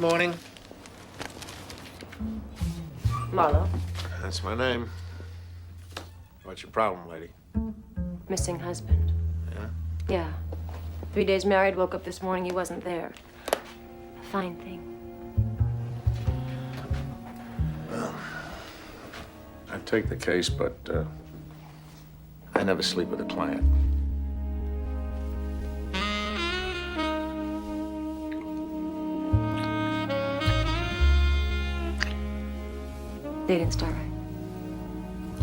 morning. Marlowe. That's my name. What's your problem, lady? Missing husband. Yeah? Yeah. 3 days married, woke up this morning, he wasn't there. A fine thing. Well, I take the case, but I never sleep with a client. They didn't start right.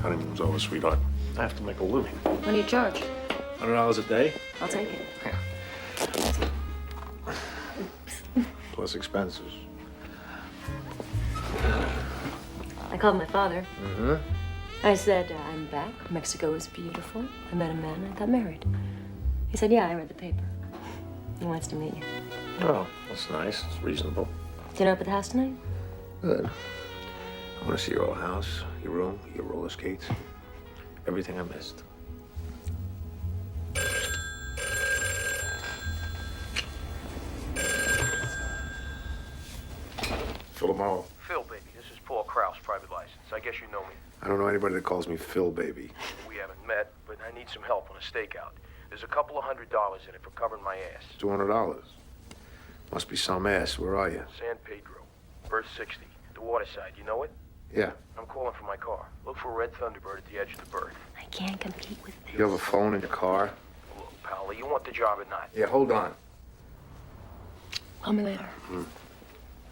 Honeymoon's over, sweetheart. I have to make a living. What do you charge? $100 a day? I'll take it. Yeah. Plus expenses. I called my father. Mm-hmm. I said, I'm back. Mexico is beautiful. I met a man and I got married. He said, yeah, I read the paper. He wants to meet you. Oh, that's nice. It's reasonable. Dinner up at the house tonight? Good. I want to see your old house, your room, your roller skates. Everything I missed. Phil tomorrow. Phil, baby, this is Paul Krause, private license. I guess you know me. I don't know anybody that calls me Phil, baby. We haven't met, but I need some help on a stakeout. There's a couple of $100 in it for covering my ass. $200. Must be some ass. Where are you? San Pedro, berth 60, the waterside. You know it? Yeah. I'm calling for my car. Look for a red Thunderbird at the edge of the berth. I can't compete with this. You have a phone in your car? Look, pal, you want the job or not? Yeah, hold on. Call me later.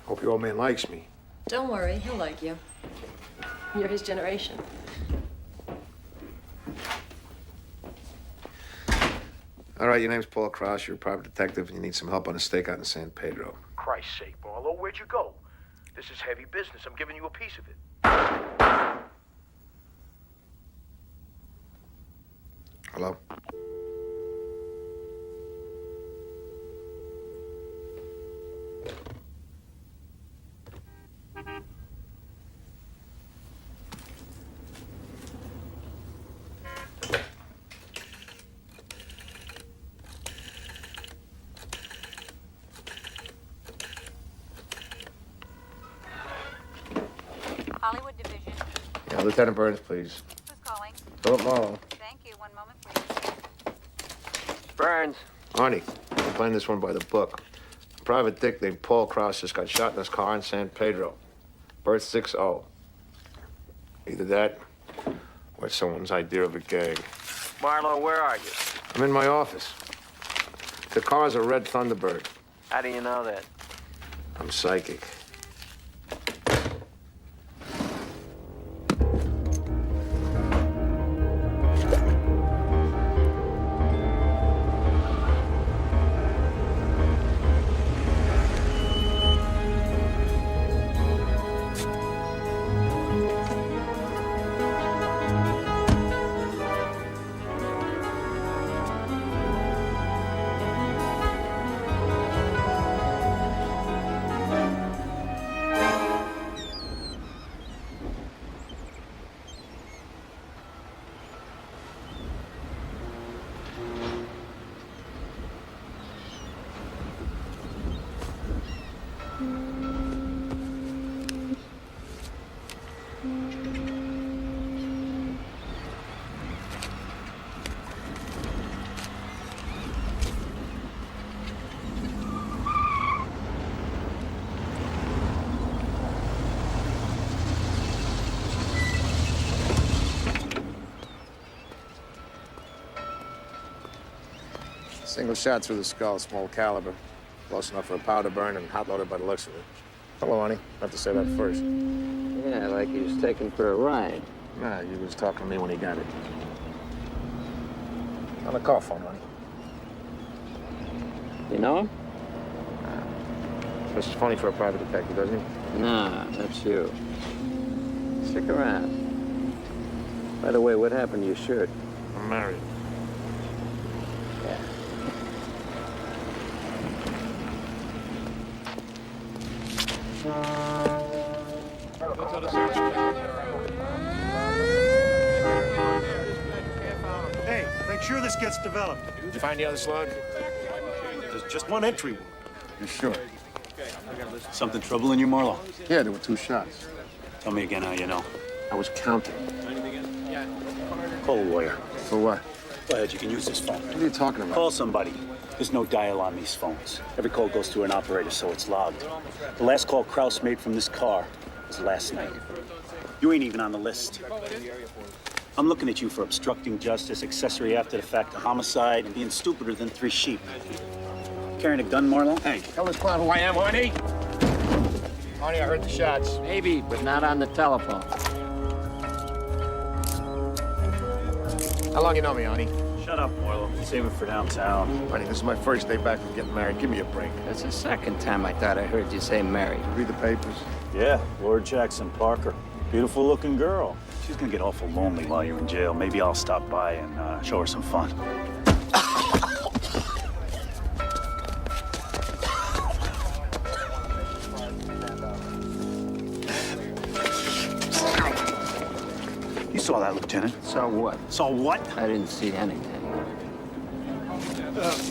Hope your old man likes me. Don't worry, he'll like you. You're his generation. All right, your name's Paul Krause. You're a private detective, and you need some help on a stakeout in San Pedro. Christ's sake, Marlowe, where'd you go? This is heavy business. I'm giving you a piece of it. Hello? Hollywood Division. Yeah, Lieutenant Burns, please. Who's calling? Philip Marlowe. Thank you. 1 moment, please. Burns. Arnie, I'm playing this one by the book. A private dick named Paul Krause just got shot in his car in San Pedro. Berth 60. Either that or it's someone's idea of a gag. Marlowe, where are you? I'm in my office. The car's a red Thunderbird. How do you know that? I'm psychic. Single shot through the skull, small caliber. Close enough for a powder burn and hot loaded by the looks of it. Hello, honey. Have to say that first. Yeah, like he was taken for a ride. Nah, he was talking to me when he got it. On the car phone, honey. You know him? This is funny for a private detective, doesn't he? Nah, that's you. Stick around. By the way, what happened to your shirt? I'm married. Yeah. Hey, make sure this gets developed. Did you find the other slug? There's just one entry wound. You sure? Something troubling you, Marlo? Yeah, there were 2 shots. Tell me again how you know. I was counting. Call a lawyer. For what? Go ahead, you can use this phone. What are you talking about? Call somebody. There's no dial on these phones. Every call goes through an operator, so it's logged. The last call Kraus made from this car was last night. You ain't even on the list. I'm looking at you for obstructing justice, accessory after the fact to homicide, and being stupider than 3 sheep. Carrying a gun, Marlo? Hey, tell this clown who I am, Arnie. Arnie, I heard the shots. Maybe, but not on the telephone. How long you know me, Arnie? Shut up, Marlo. Save it for downtown. Arnie, this is my first day back from getting married. Give me a break. That's the second time I thought I heard you say married. Read the papers. Yeah, Lord Jackson Parker. Beautiful looking girl. She's gonna get awful lonely while you're in jail. Maybe I'll stop by and show her some fun. You saw that, Lieutenant. So what? Saw what? I didn't see anything.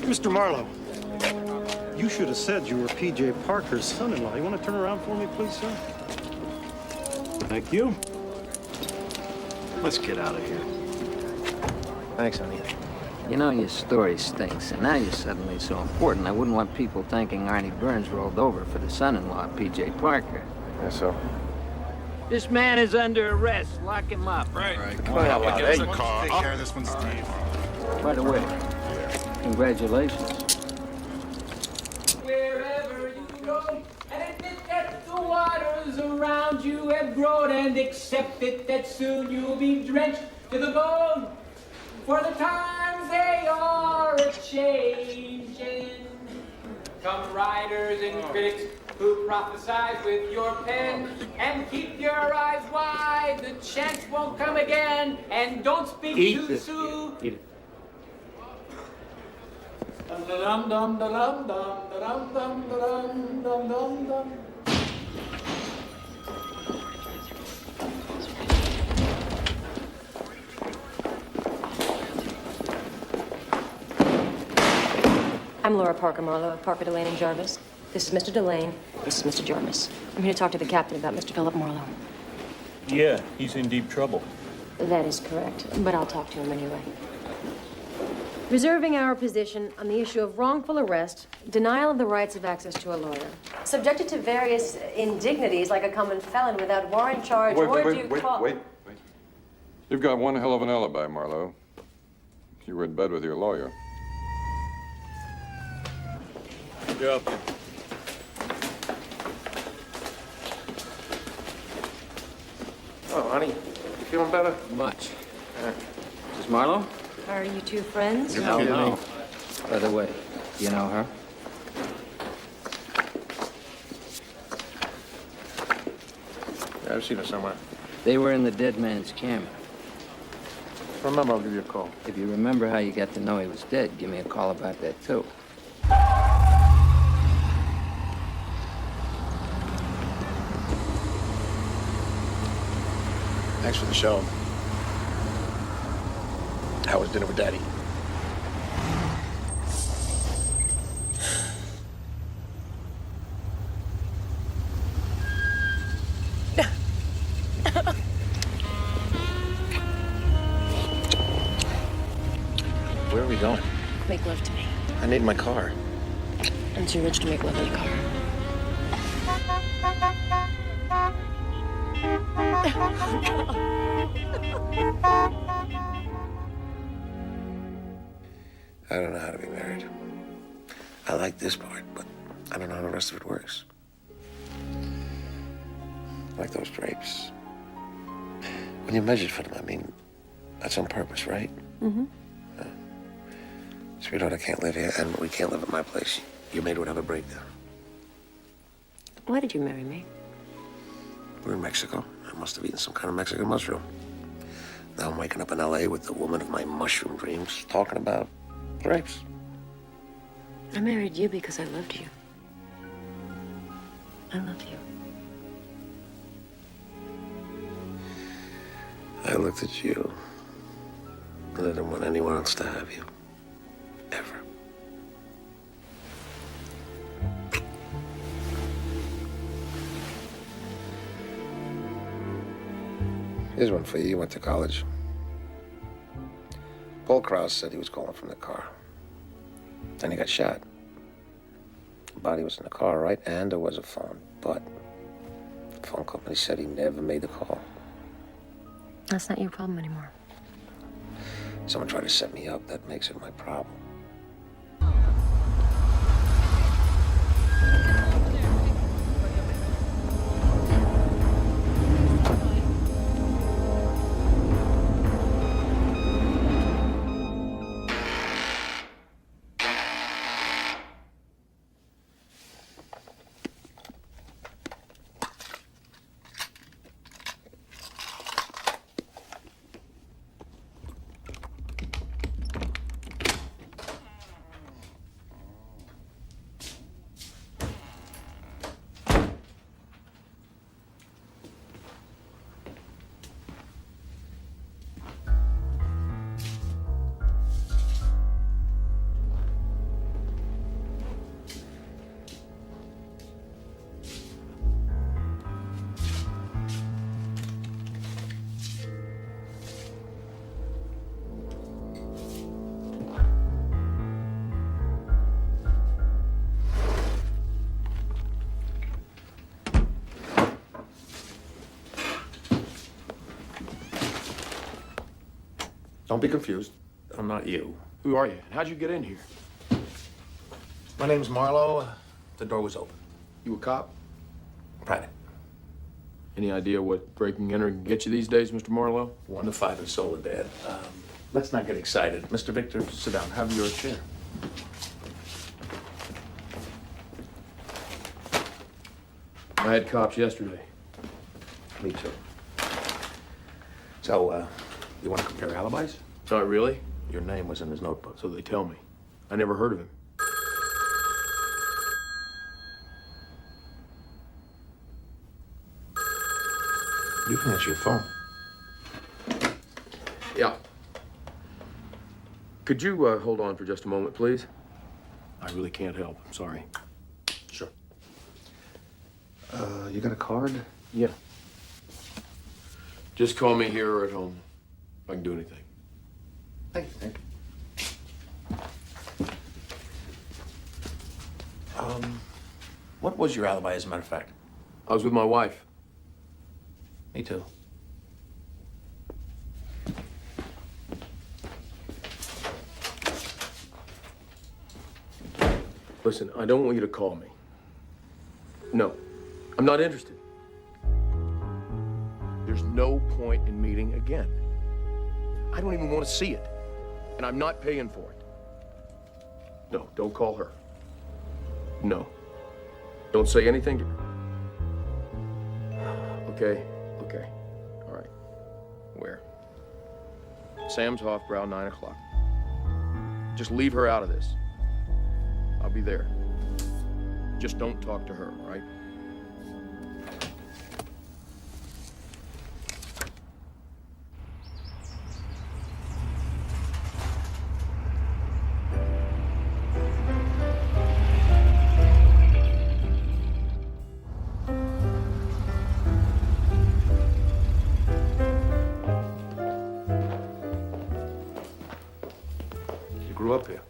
Mr. Marlowe, you should have said you were P.J. Parker's son-in-law. You want to turn around for me, please, sir? Thank you. Let's get out of here. Thanks, Arnie. You know, your story stinks, and now you're suddenly so important. I wouldn't want people thinking Arnie Burns rolled over for the son-in-law of P.J. Parker. Yeah, so? This man is under arrest. Lock him up. Right. Come on, Get us a hey. car. Take care of this one, Steve. By the way, congratulations. Wherever you go, and admit that the waters around you have grown, and accept it that soon you'll be drenched to the bone. For the times they are a-changing. Come writers and critics who prophesize with your pen, and keep your eyes wide, the chance won't come again, and don't speak too soon. Eat it. Dum dum dum dum dum dum dum dum dum dum. I'm Laura Parker Marlowe of Parker, Delane, and Jarvis. This is Mr. Delane. This is Mr. Jarvis. I'm here to talk to the captain about Mr. Philip Marlowe. Yeah, he's in deep trouble. That is correct, but I'll talk to him anyway. Reserving our position on the issue of wrongful arrest, denial of the rights of access to a lawyer, subjected to various indignities like a common felon without warrant, charge, or due cause. Wait. You've got one hell of an alibi, Marlowe. You were in bed with your lawyer. You're up. Oh, Arnie, you feeling better? Much. Is Marlo? Are you two friends? No. By the way, you know her? Yeah, I've seen her somewhere. They were in the dead man's camera. Remember, I'll give you a call. If you remember how you got to know he was dead, give me a call about that, too. Thanks for the show. How was dinner with Daddy? Where are we going? Make love to me. I need my car. I'm too rich to make love in a car. I don't know how to be married. I like this part, but I don't know how the rest of it works. Like those drapes. When you measured for them, I mean, that's on purpose, right? Mm-hmm. Sweetheart, I can't live here, and we can't live at my place. You made whatever breakdown. Why did you marry me? We're in Mexico. I must have eaten some kind of Mexican mushroom. Now I'm waking up in L.A. with the woman of my mushroom dreams, talking about grapes. I married you because I loved you. I love you. I looked at you, and I didn't want anyone else to have you. Ever. Here's one for you. You went to college. Paul Krause said he was calling from the car. Then he got shot. The body was in the car, right? And there was a phone. But the phone company said he never made the call. That's not your problem anymore. Someone tried to set me up. That makes it my problem. Don't be confused. I'm not you. Who are you? And how'd you get in here? My name's Marlowe. The door was open. You a cop? Private. Any idea what breaking and entering can get you these days, Mr. Marlowe? 1 to 5 and solar dad. Let's not get excited. Mr. Victor, sit down. Have your chair. I had cops yesterday. Me too. So, you want to compare alibis? Not really. Your name was in his notebook. So they tell me. I never heard of him. You can answer your phone. Yeah. Could you hold on for just a moment, please? I really can't help. I'm sorry. Sure. You got a card? Yeah. Just call me here or at home if I can do anything. Thank you, Nick. What was your alibi, as a matter of fact? I was with my wife. Me too. Listen, I don't want you to call me. No, I'm not interested. There's no point in meeting again. I don't even want to see it, and I'm not paying for it. No, don't call her. No. Don't say anything to her. Okay, okay. All right. Where? Sam's Hofbrau, 9 o'clock. Just leave her out of this. I'll be there. Just don't talk to her, all right? You grew up here.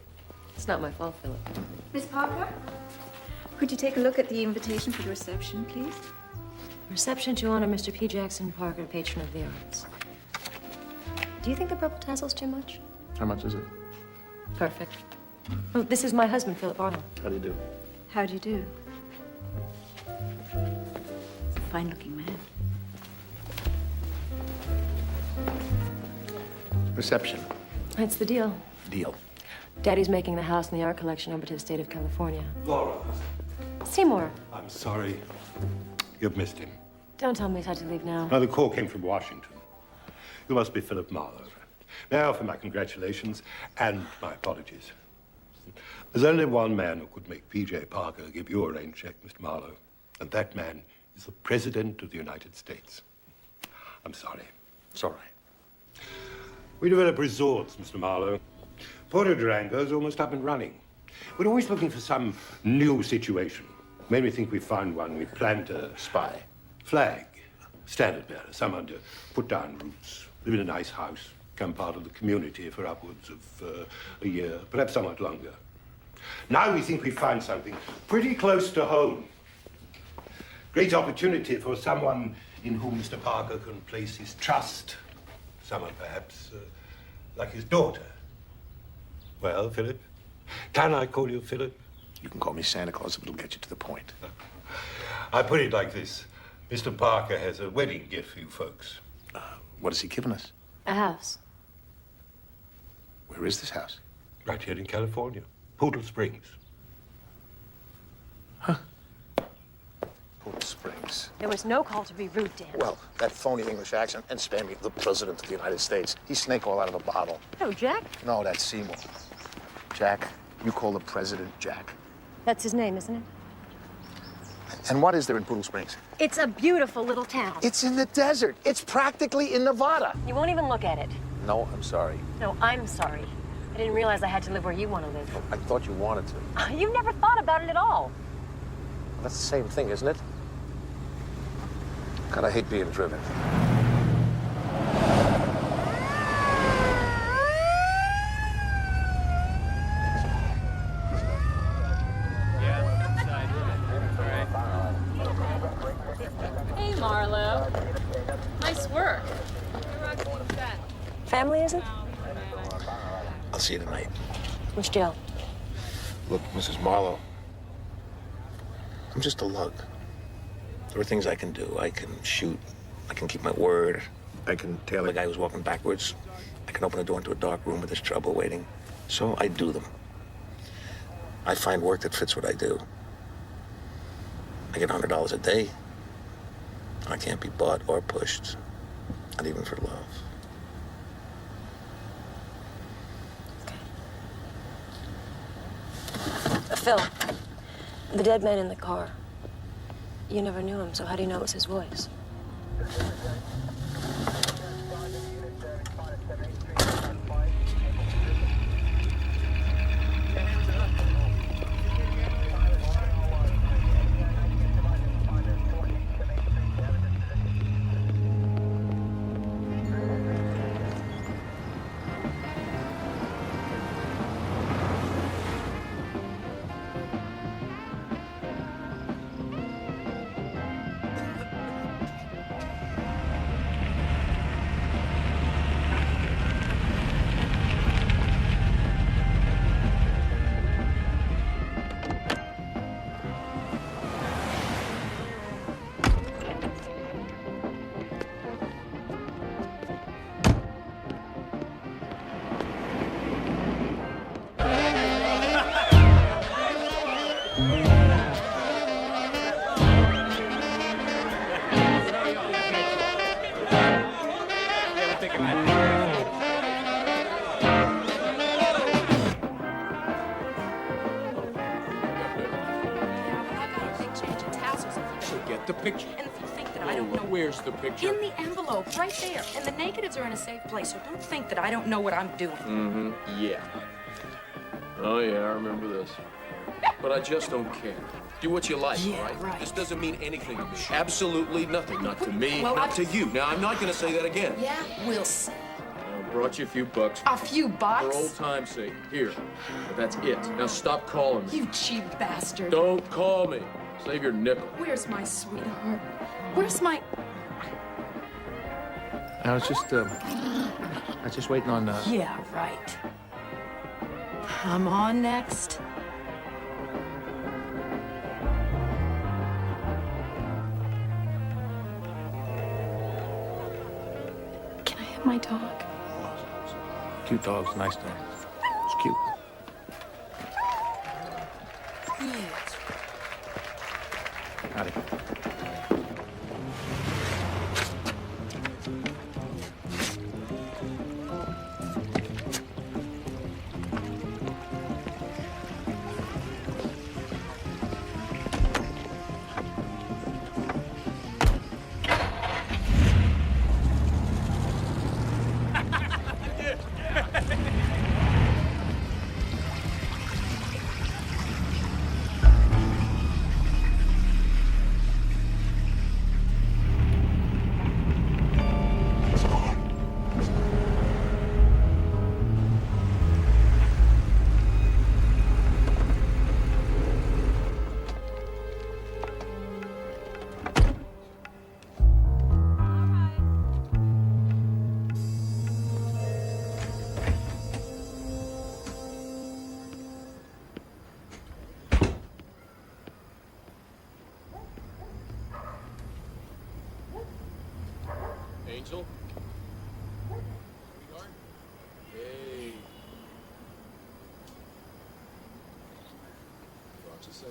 It's not my fault, Philip. Miss Parker, could you take a look at the invitation for the reception, please? Reception to honor Mr. P. Jackson Parker, patron of the arts. Do you think the purple tassel's too much? How much is it? Perfect. Oh, this is my husband, Philip Arnold. How do you do? How do you do? He's a fine-looking man. Reception. That's the deal. Deal. Daddy's making the house and the art collection over to the state of California. Laura, Seymour, I'm sorry. You've missed him. don't tell me he's had to leave now. Now, the call came from Washington. You must be Philip Marlowe. May I offer my congratulations and my apologies. There's only one man who could make P.J. Parker give you a rain check, Mr. Marlowe, and that man is the President of the United States. I'm sorry. It's all right. We develop resorts, Mr. Marlowe. Porto Durango's almost up and running. We're always looking for some new situation. When we think we found one, we plant a Spy. flag Standard bearer, someone to put down roots, live in a nice house, become part of the community for upwards of a year, perhaps somewhat longer. Now we think we find something pretty close to home. Great opportunity for someone in whom Mr. Parker can place his trust. Someone perhaps like his daughter. Well, Philip? Can I call you Philip? You can call me Santa Claus if it'll get you to the point. I put it like this. Mr. Parker has a wedding gift for you folks. What has he given us? A house. Where is this house? Right here in California. Poodle Springs. Poodle Springs. There was no call to be rude, Dan. Well, that phony English accent and spam me the President of the United States. He's snake all out of the bottle. Oh, Jack? No, that's Seymour. Jack, you call the President Jack. That's his name, isn't it? And what is there in Poodle Springs? It's a beautiful little town. It's in the desert. It's practically in Nevada. You won't even look at it. No, I'm sorry. No, I'm sorry. I didn't realize I had to live where you want to live. I thought you wanted to. You never thought about it at all. That's the same thing, isn't it? God, I hate being driven. Hey, Marlo. Nice work. Family, is it? I'll see you tonight. Which jail? Look, Mrs. Marlowe, I'm just a lug. There are things I can do. I can shoot. I can keep my word. I can tail a guy who's walking backwards. I can open a door into a dark room where there's trouble waiting. So I do them. I find work that fits what I do. I get $100 a day. I can't be bought or pushed, not even for love. Phil, the dead man in the car. You never knew him, so how do you know it was his voice? The picture. And if you think that I don't know... Where's the picture? In the envelope, right there. And the negatives are in a safe place, so don't think that I don't know what I'm doing. Mm-hmm. Yeah. Oh, yeah, I remember this. But I just don't care. Do what you like, Yeah, all right? right. This doesn't mean anything to me. Absolutely nothing. Not to me, Well, not to you. Now, I'm not going to say that again. Yeah, we'll see. I brought you a few bucks. A few For bucks? old time's sake. Here. But that's it. Now stop calling me. You cheap bastard. Don't call me. Save your nickel. Where's my sweetheart? Where's my... I was just waiting on, Yeah, right. I'm on next. Can I have my dog? Cute dogs, nice dog. It's cute. Yes. Howdy. Angel? Sweetheart? Hey. Rochester?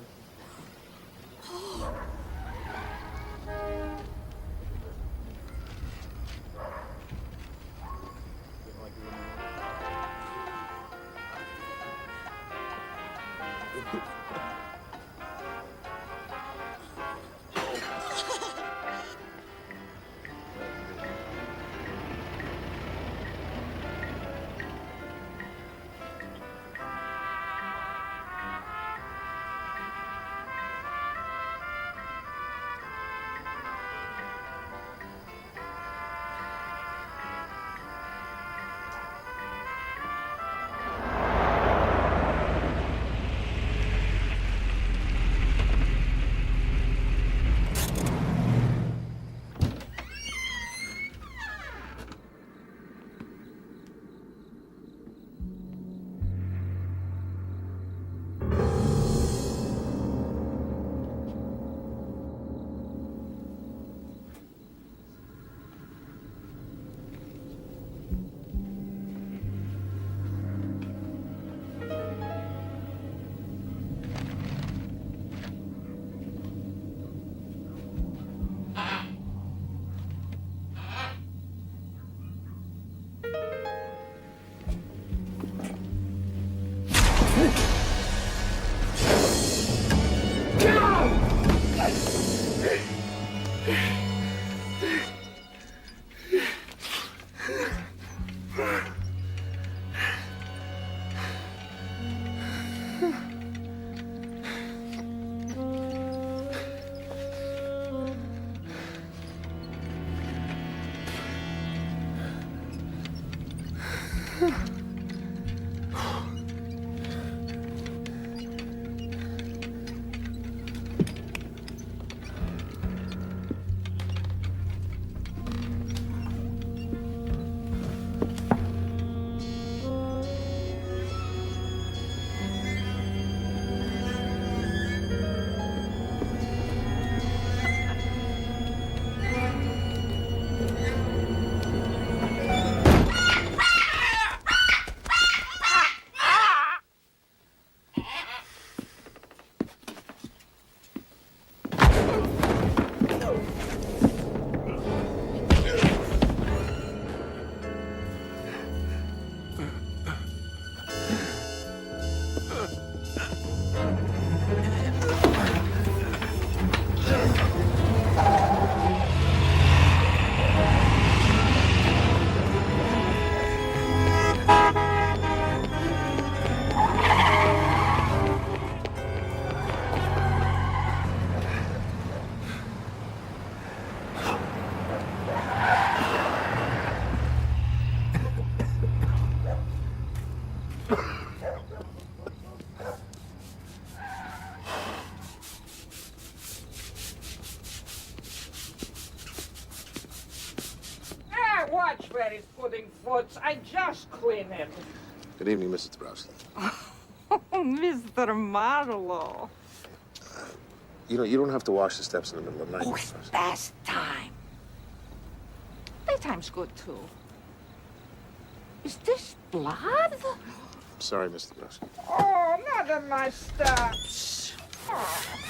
Watch where he's putting foot. I just clean it. Good evening, Mrs. Dabrowski. Oh, Mr. Marlowe. You don't have to wash the steps in the middle of the night. Oh, it's past time. Daytime's good, too. Is this blood? Sorry, Mr. Dabrowski. Oh, not on my steps. Oh.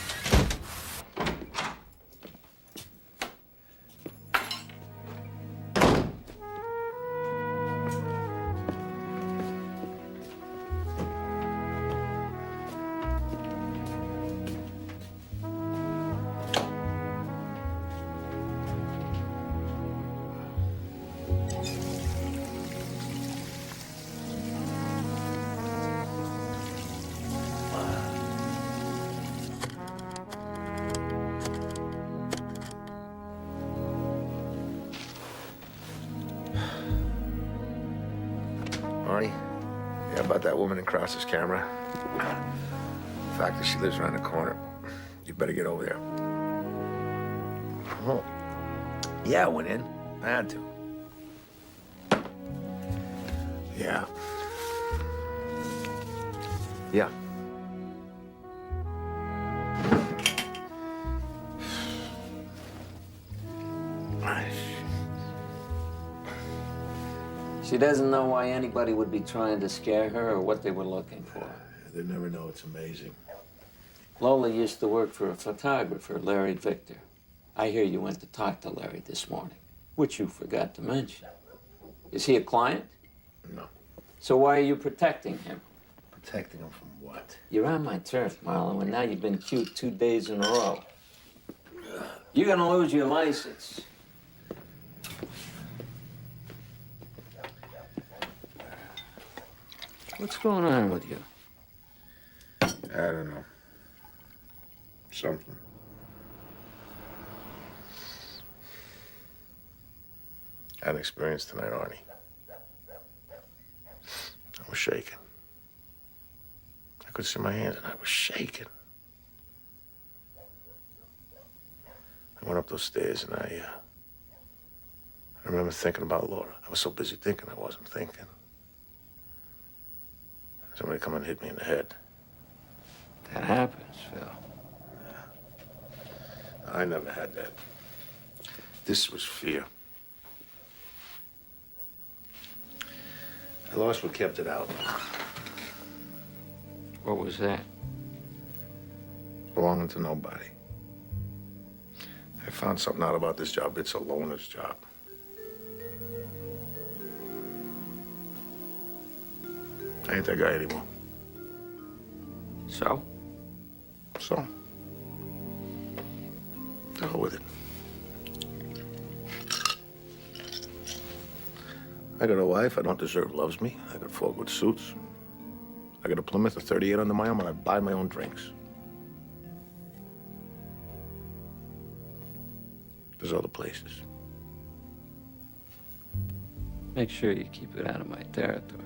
Arnie, yeah, about that woman in Krause's camera. The fact that she lives around the corner. You better get over there. Oh. Yeah, I went in. I had to. Yeah. Yeah. She doesn't know why anybody would be trying to scare her or what they were looking for. They never know. It's amazing. Lola used to work for a photographer, Larry Victor. I hear you went to talk to Larry this morning, which you forgot to mention. Is he a client? No. So why are you protecting him? Protecting him from what? You're on my turf, Marlo, and now you've been cute 2 days in a row. You're gonna lose your license. What's going on with you? I don't know. Something. I had an experience tonight, Arnie. I was shaking. I could see my hands, and I was shaking. I went up those stairs, and I remember thinking about Laura. I was so busy thinking, I wasn't thinking. Somebody come and hit me in the head. That happens, Phil. I never had that. This was fear. I lost what kept it out. What was that? Belonging to nobody. I found something out about this job. It's a loner's job. I ain't that guy anymore. So? So? To hell with it. I got a wife I don't deserve loves me. I got 4 good suits. I got a Plymouth, a 38 under my arm, and I buy my own drinks. There's other places. Make sure you keep it out of my territory.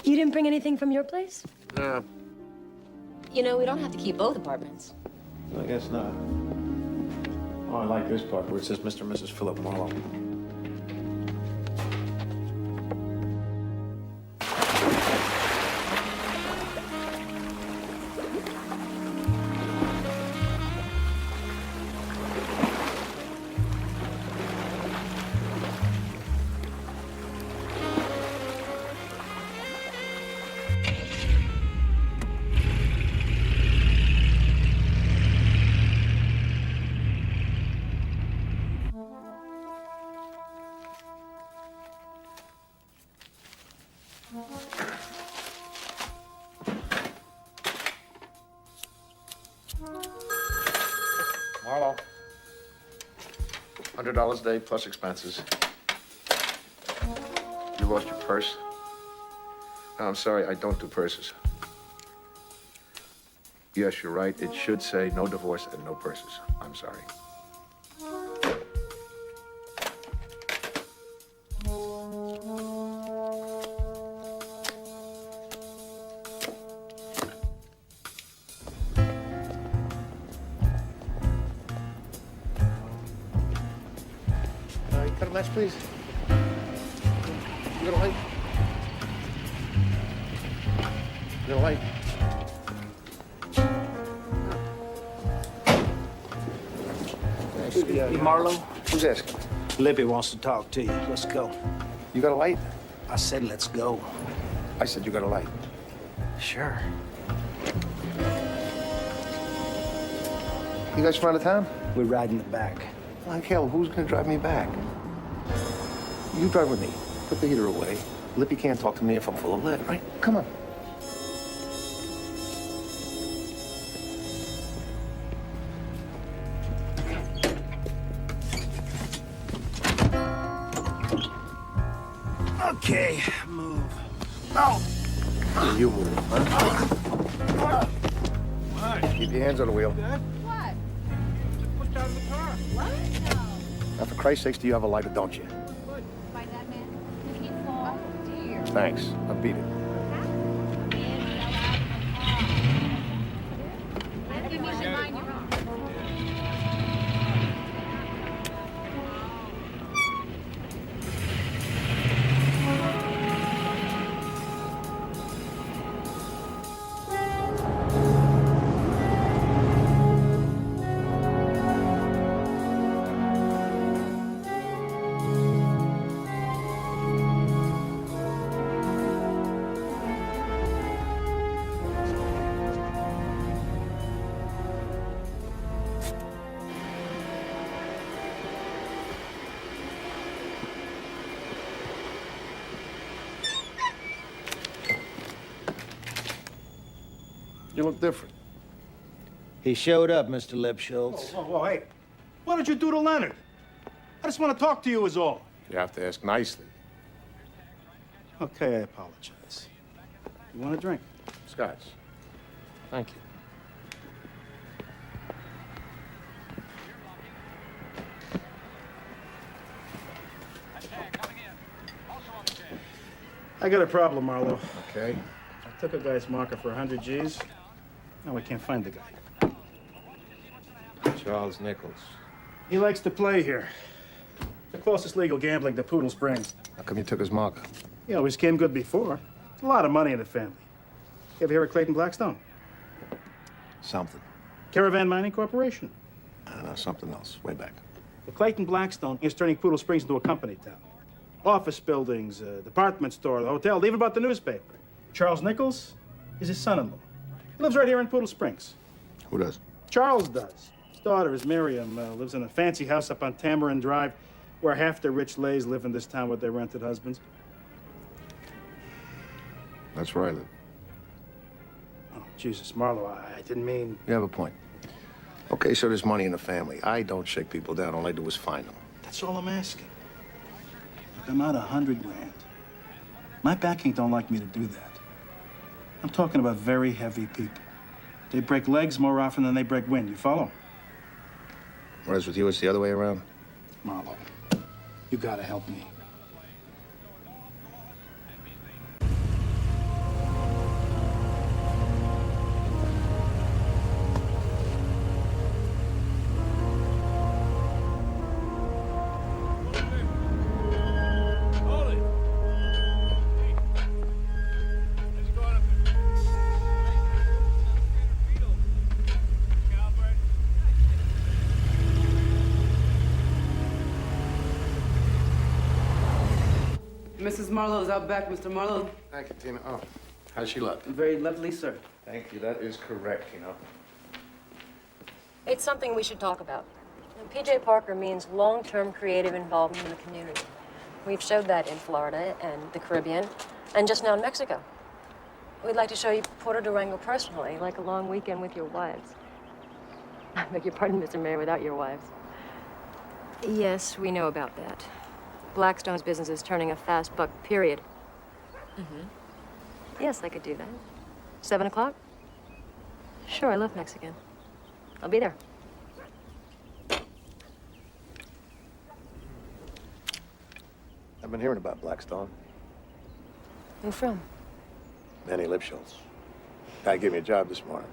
You didn't bring anything from your place? No. You know, we don't have to keep both apartments. I guess not. Oh, I like this part where it says Mr. and Mrs. Philip Marlowe. Marlo. $100 a day plus expenses. You lost your purse? No, I'm sorry, I don't do purses. Yes, you're right. It should say no divorce and no purses. I'm sorry. Cut a match, please. You got a light? You got a light? Hey, Marlo? Who's asking? Libby wants to talk to you. Let's go. You got a light? I said let's go. I said you got a light. Sure. You guys from out of town? We're riding the back. Like hell, who's gonna drive me back? You drive with me. Put the heater away. Lippy can't talk to me if I'm full of lead, right? Come on. Okay, move. No! You move, huh? Keep your hands on the wheel. What? Just pushed out of the car. Now, for Christ's sakes, do you have a lighter, don't you? By that man. Did he fall? Oh, dear. Thanks. I beat it. Give me the mind you're on. You look different. He showed up, Mr. Lipschultz. Whoa, hey. What did you do to Leonard? I just want to talk to you is all. You have to ask nicely. Okay, I apologize. You want a drink? Scotch. Thank you. I got a problem, Marlowe. Okay. I took a guy's marker for 100 G's. Now I can't find the guy. Charles Nichols. He likes to play here. The closest legal gambling to Poodle Springs. How come you took his marker? He always came good before. A lot of money in the family. You ever hear of Clayton Blackstone? Something. Caravan Mining Corporation. I don't know, something else. Way back. Well, Clayton Blackstone is turning Poodle Springs into a company town. Office buildings, department store, the hotel, even bought the newspaper. Charles Nichols is his son-in-law. He lives right here in Poodle Springs. Who does? Charles does. His daughter is Miriam, lives in a fancy house up on Tamarind Drive, where half the rich lays live in this town with their rented husbands. That's where I live. Oh, Jesus, Marlowe, I didn't mean... You have a point. Okay, so there's money in the family. I don't shake people down. All I do is find them. That's all I'm asking. Look, I'm out 100 grand. My backing don't like me to do that. I'm talking about very heavy people. They break legs more often than they break wind. You follow? Whereas with you, it's the other way around. Marlowe, you gotta help me. Mrs. Marlowe is out back, Mr. Marlowe. Thank you, Tina. Oh, how's she look? Very lovely, sir. Thank you. That is correct, you know. It's something we should talk about. PJ Parker means long-term creative involvement in the community. We've showed that in Florida and the Caribbean, and just now in Mexico. We'd like to show you Puerto Durango personally, like a long weekend with your wives. I beg your pardon, Mr. Mayor, without your wives. Yes, we know about that. Blackstone's business is turning a fast buck, period. Yes, I could do that. 7 o'clock? Sure, I love Mexican. I'll be there. I've been hearing about Blackstone. Who from? Manny Lipschultz. Guy gave me a job this morning.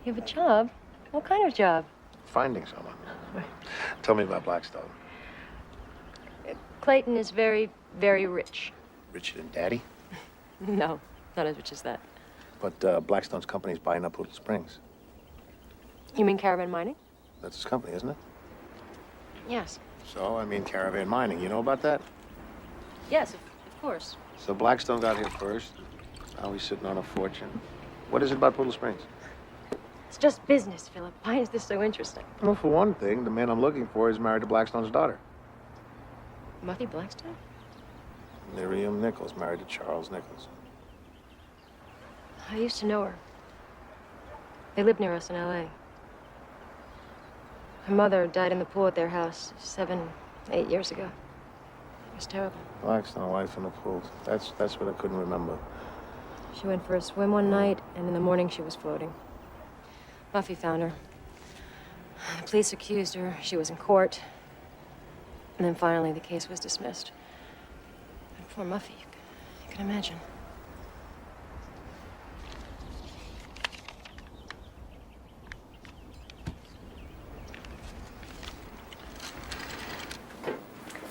You have a job? What kind of job? Finding someone. Tell me about Blackstone. Clayton is very, very rich. Richer than Daddy? No, not as rich as that. But Blackstone's company's buying up Poodle Springs. You mean Caravan Mining? That's his company, isn't it? Yes. So, I mean Caravan Mining. You know about that? Yes, of course. So Blackstone got here first. Now he's sitting on a fortune. What is it about Poodle Springs? It's just business, Philip. Why is this so interesting? Well, for one thing, the man I'm looking for is married to Blackstone's daughter. Muffy Blackstone? Miriam Nichols, married to Charles Nichols. I used to know her. They lived near us in L.A. Her mother died in the pool at their house 7, 8 years ago. It was terrible. Blacks and a wife in the pool. That's what I couldn't remember. She went for a swim one night, and in the morning she was floating. Muffy found her. The police accused her. She was in court. And then finally the case was dismissed. And poor Muffy, you can imagine.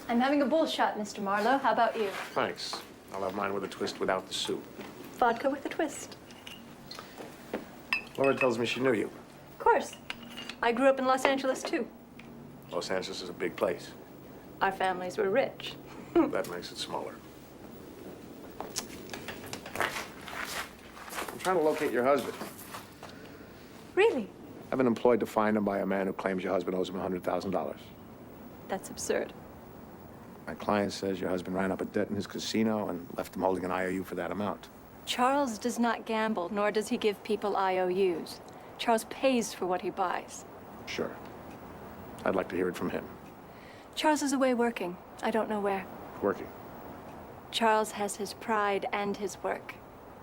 I'm having a bull shot, Mr. Marlowe. How about you? Thanks. I'll have mine with a twist without the soup. Vodka with a twist. Laura tells me she knew you. Of course. I grew up in Los Angeles, too. Los Angeles is a big place. Our families were rich. That makes it smaller. I'm trying to locate your husband. Really? I've been employed to find him by a man who claims your husband owes him $100,000. That's absurd. My client says your husband ran up a debt in his casino and left him holding an IOU for that amount. Charles does not gamble, nor does he give people IOUs. Charles pays for what he buys. Sure. I'd like to hear it from him. Charles is away working. I don't know where. Working. Charles has his pride and his work.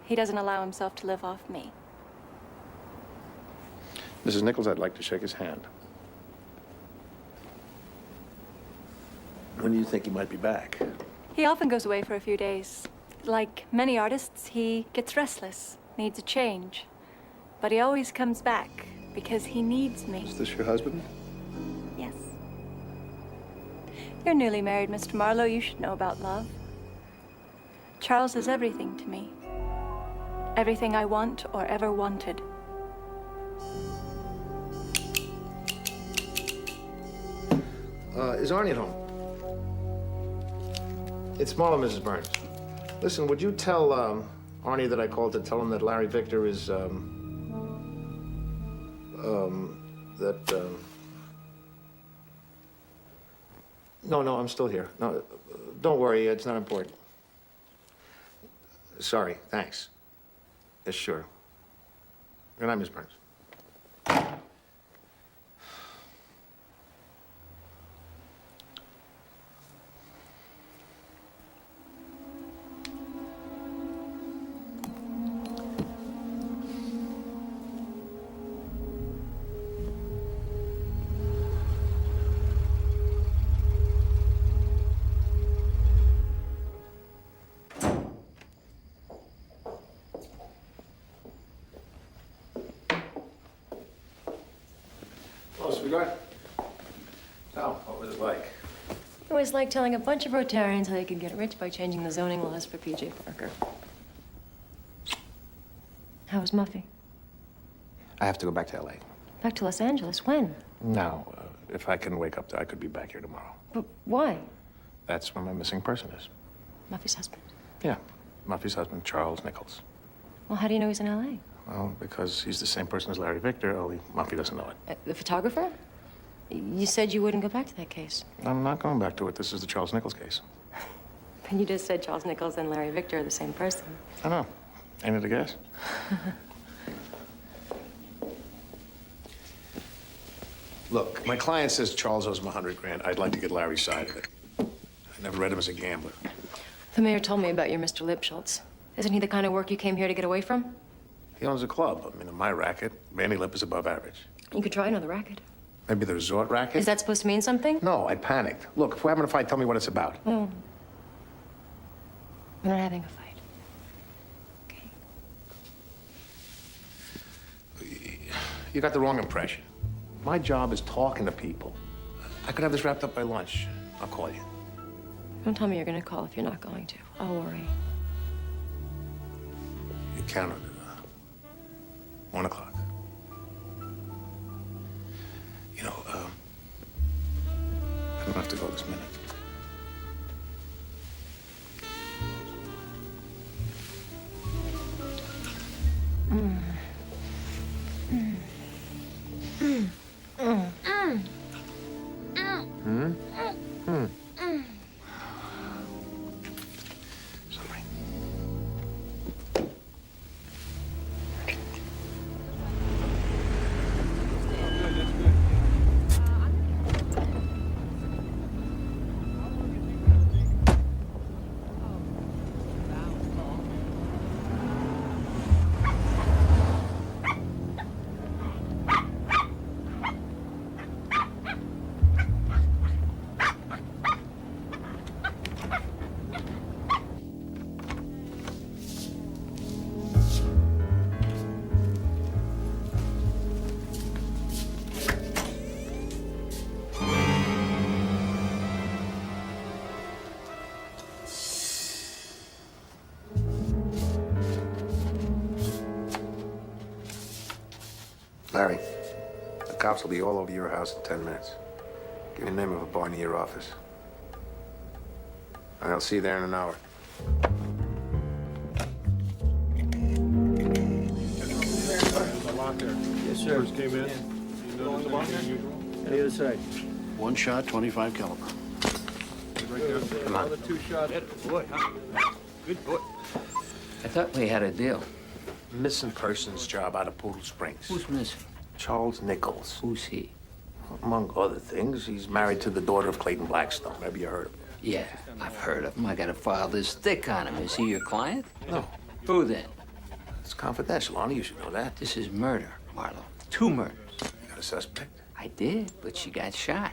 He doesn't allow himself to live off me. Mrs. Nichols, I'd like to shake his hand. When do you think he might be back? He often goes away for a few days. Like many artists, he gets restless, needs a change. But he always comes back because he needs me. Is this your husband? Yes. You're newly married, Mr. Marlowe. You should know about love. Charles is everything to me. Everything I want or ever wanted. Is Arnie at home? It's Marla, Mrs. Burns. Listen, would you tell Arnie that I called to tell him that Larry Victor is, No, I'm still here. No, don't worry, it's not important. Sorry, thanks. Yes, sure. Good night, Miss Burns. Hello, sweetheart. So, what was it like? It was like telling a bunch of Rotarians how they could get rich by changing the zoning laws for P.J. Parker. How was Muffy? I have to go back to L.A. Back to Los Angeles? When? Now, if I can wake up there, I could be back here tomorrow. But why? That's where my missing person is. Muffy's husband. Yeah, Muffy's husband, Charles Nichols. Well, how do you know he's in L.A.? Well, because he's the same person as Larry Victor, only Muffy doesn't know it. The photographer? You said you wouldn't go back to that case. I'm not going back to it. This is the Charles Nichols case. But you just said Charles Nichols and Larry Victor are the same person. I know. Ain't it a guess? Look, my client says Charles owes him $100,000. I'd like to get Larry's side of it. I never read him as a gambler. The mayor told me about your Mr. Lipschultz. Isn't he the kind of work you came here to get away from? He owns a club. I mean, in my racket, Manny Lip is above average. You could try another racket. Maybe the resort racket? Is that supposed to mean something? No, I panicked. Look, if we're having a fight, tell me what it's about. Oh. We're not having a fight. Okay. You got the wrong impression. My job is talking to people. I could have this wrapped up by lunch. I'll call you. Don't tell me you're going to call if you're not going to. I'll worry. You counted it. 1 o'clock. You know, I don't have to go this minute. Larry, the cops will be all over your house in 10 minutes. Give me the name of a bar near your office. I'll see you there in an hour. Yes, sir. First came in. You noticed anything unusual? On the other side. One shot, 25 caliber. Come on. Boy, huh? Good boy. I thought we had a deal. Missing persons job out of Poodle Springs. Who's missing? Charles Nichols. Who's he? Among other things, he's married to the daughter of Clayton Blackstone. Maybe you heard of him. Yeah, I've heard of him. I gotta file this thick on him. Is he your client? No. Who then? It's confidential, Arnie. You should know that. This is murder, Marlowe. 2 murders. You got a suspect? I did, but she got shot.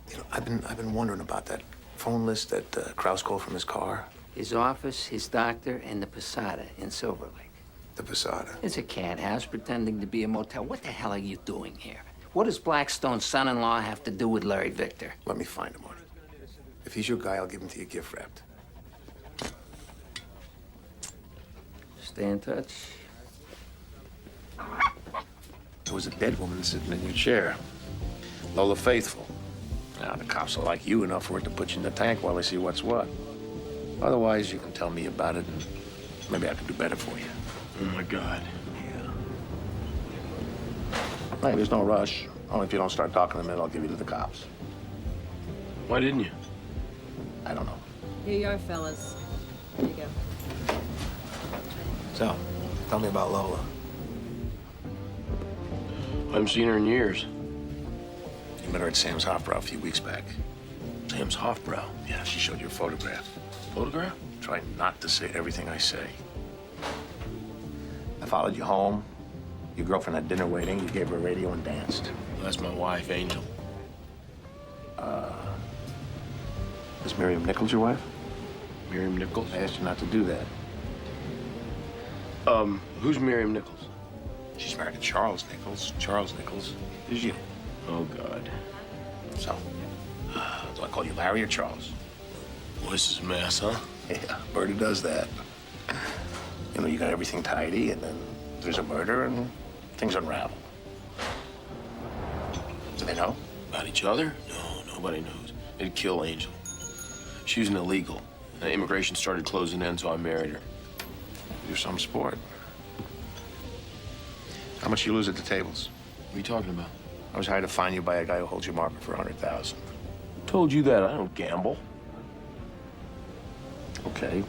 You know, I've been wondering about that phone list that Kraus called from his car. His office, his doctor, and the Posada in Silver Lake. The Posada. It's a cat house pretending to be a motel. What the hell are you doing here? What does Blackstone's son-in-law have to do with Larry Victor? Let me find him, Arnie. If he's your guy, I'll give him to you gift wrapped. Stay in touch. There was a dead woman sitting in your chair. Lola Faithful. Now, the cops will like you enough for it to put you in the tank while they see what's what. Otherwise, you can tell me about it, and maybe I can do better for you. Oh, my God. Hey, there's no rush. Only if you don't start talking in a minute, I'll give you to the cops. Why didn't you? I don't know. Here you are, fellas. Here you go. So, tell me about Lola. I haven't seen her in years. You met her at Sam's Hofbrau a few weeks back. Sam's Hofbrau. Yeah, she showed you a photograph. Photograph? Try not to say everything I say. I followed you home. Your girlfriend had dinner waiting. You gave her a radio and danced. That's my wife, Angel. Is Miriam Nichols your wife? Miriam Nichols? I asked you not to do that. Who's Miriam Nichols? She's married to Charles Nichols. Charles Nichols is you. Oh, God. So, do I call you Larry or Charles? Well, this is a mess, huh? Yeah, murder does that. You know, you got everything tidy, and then there's a murder, and things unravel. Do they know? About each other? No, nobody knows. They'd kill Angel. She was an illegal. Immigration started closing in, so I married her. You're some sport. How much you lose at the tables? What are you talking about? I was hired to find you by a guy who holds your market for $100,000. Told you that. I don't gamble. Okay.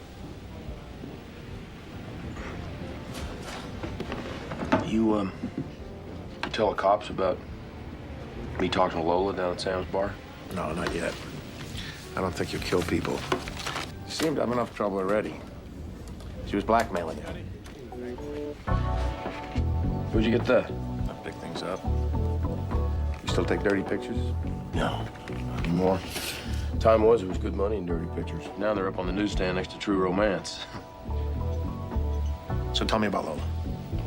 You tell the cops about me talking to Lola down at Sam's bar? No, not yet. I don't think you kill people. You seem to have enough trouble already. She was blackmailing you. Where'd you get that? I'll pick things up. You still take dirty pictures? No, not anymore. Time was, it was good money in dirty pictures. Now they're up on the newsstand next to True Romance. So tell me about Lola.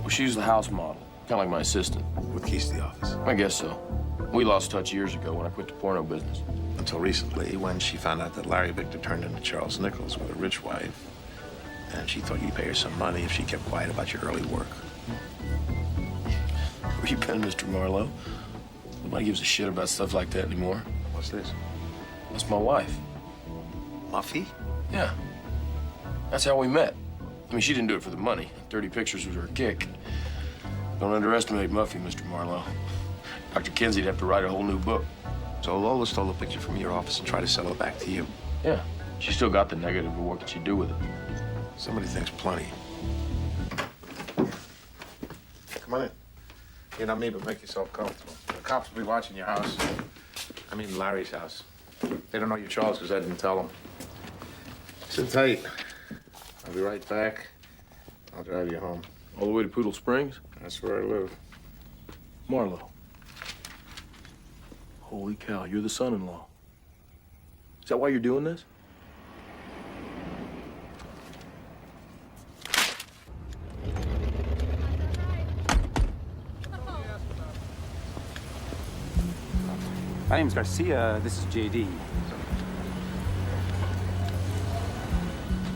Well, she was the house model, kind of like my assistant. With keys to the office? I guess so. We lost touch years ago when I quit the porno business. Until recently, when she found out that Larry Victor turned into Charles Nichols with a rich wife, and she thought you'd pay her some money if she kept quiet about your early work. Where you been, Mr. Marlowe? Nobody gives a shit about stuff like that anymore. What's this? That's my wife. Muffy? Yeah. That's how we met. I mean, she didn't do it for the money. Dirty pictures was her kick. Don't underestimate Muffy, Mr. Marlowe. Dr. Kinsey'd have to write a whole new book. So Lola stole a picture from your office and tried to sell it back to you? Yeah. She still got the negative, but what could she do with it? Somebody thinks plenty. Come on in. You're not me, but make yourself comfortable. The cops will be watching your house. I mean Larry's house. They don't know you're Charles because I didn't tell them. Sit tight. I'll be right back. I'll drive you home. All the way to Poodle Springs? That's where I live. Marlowe. Holy cow, you're the son-in-law. Is that why you're doing this? My name's Garcia. This is JD.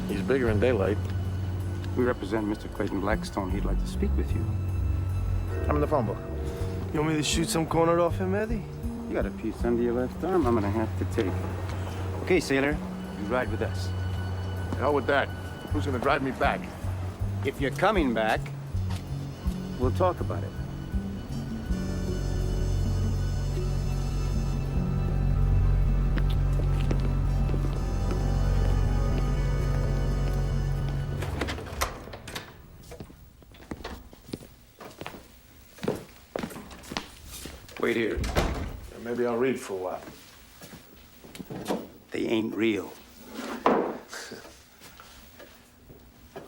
He's bigger in daylight. We represent Mr. Clayton Blackstone. He'd like to speak with you. I'm in the phone book. You want me to shoot some corner off him, Eddie? You got a piece under your left arm I'm gonna have to take. Okay, sailor, you ride with us. Hell with that. Who's gonna drive me back? If you're coming back, we'll talk about it. Wait here. Maybe I'll read for a while. They ain't real.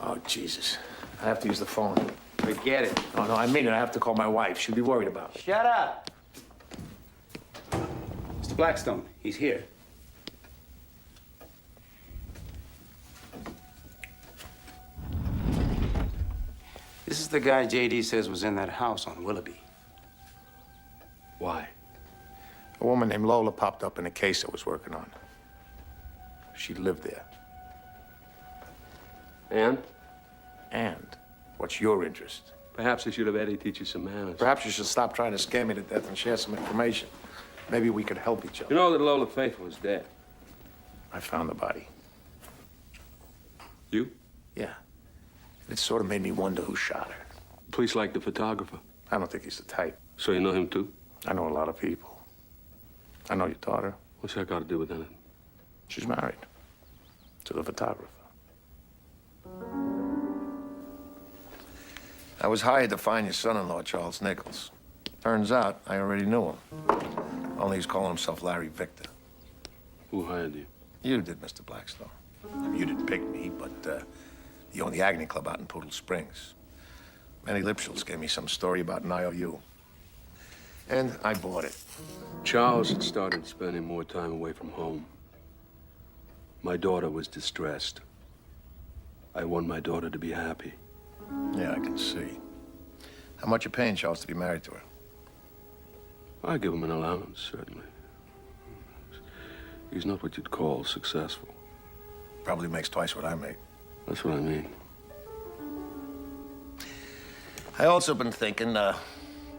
Oh, Jesus. I have to use the phone. Forget it. Oh, no, I mean it. I have to call my wife. She'll be worried about it. Shut up! Mr. Blackstone, he's here. This is the guy J.D. says was in that house on Willoughby. Why? A woman named Lola popped up in a case I was working on. She lived there. And? And? What's your interest? Perhaps I should have Eddie teach you some manners. Perhaps you should stop trying to scare me to death and share some information. Maybe we could help each other. You know that Lola Faithful is dead. I found the body. You? Yeah. It sort of made me wonder who shot her. Police like the photographer. I don't think he's the type. So you know him too? I know a lot of people. I know your daughter. What's that got to do with anything? She's married to the photographer. I was hired to find your son-in-law, Charles Nichols. Turns out I already knew him. Only he's calling himself Larry Victor. Who hired you? You did, Mr. Blackstone. I mean, you didn't pick me, but you own the Agony Club out in Poodle Springs. Manny Lipschultz gave me some story about an IOU. And I bought it. Charles had started spending more time away from home. My daughter was distressed. I want my daughter to be happy. Yeah, I can see. How much you paying Charles to be married to her? I give him an allowance, certainly. He's not what you'd call successful. Probably makes twice what I make. That's what I mean. I also been thinking,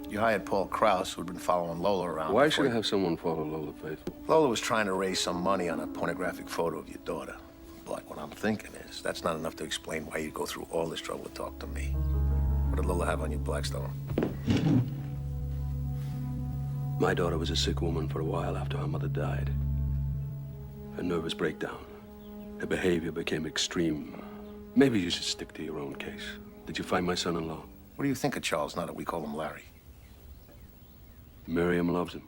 you hired Paul Krause, who'd been following Lola around. Why should I have someone follow Lola Faithful? Lola was trying to raise some money on a pornographic photo of your daughter. But what I'm thinking is, that's not enough to explain why you'd go through all this trouble to talk to me. What did Lola have on you, Blackstone? My daughter was a sick woman for a while after her mother died. A nervous breakdown. Her behavior became extreme. Maybe you should stick to your own case. Did you find my son-in-law? What do you think of Charles now that we call him Larry? Miriam loves him.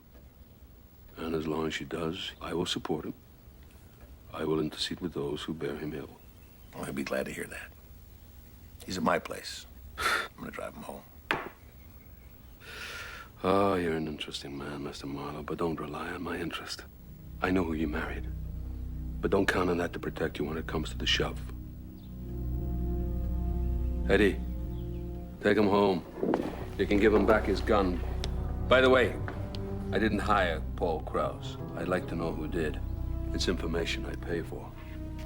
And as long as she does, I will support him. I will intercede with those who bear him ill. Well, he'll be glad to hear that. He's at my place. I'm gonna drive him home. Oh, you're an interesting man, Mr. Marlowe, but don't rely on my interest. I know who you married, but don't count on that to protect you when it comes to the shove. Eddie, take him home. You can give him back his gun. By the way, I didn't hire Paul Krause. I'd like to know who did. It's information I pay for.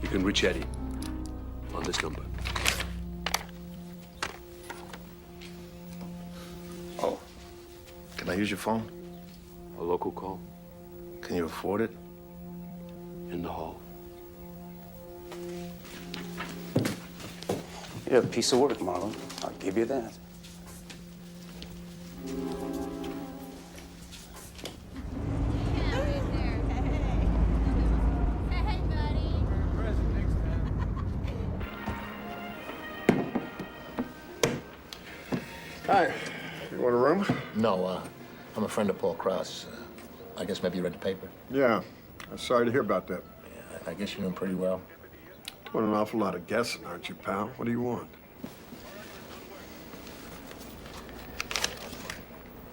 You can reach Eddie on this number. Oh, can I use your phone? A local call? Can you afford it? In the hall. You're a piece of work, Marlon. I'll give you that. Hi. You want a room? No, I'm a friend of Paul Krause. I guess maybe you read the paper? Yeah. I'm sorry to hear about that. Yeah, I guess you know him pretty well. Doing an awful lot of guessing, aren't you, pal? What do you want?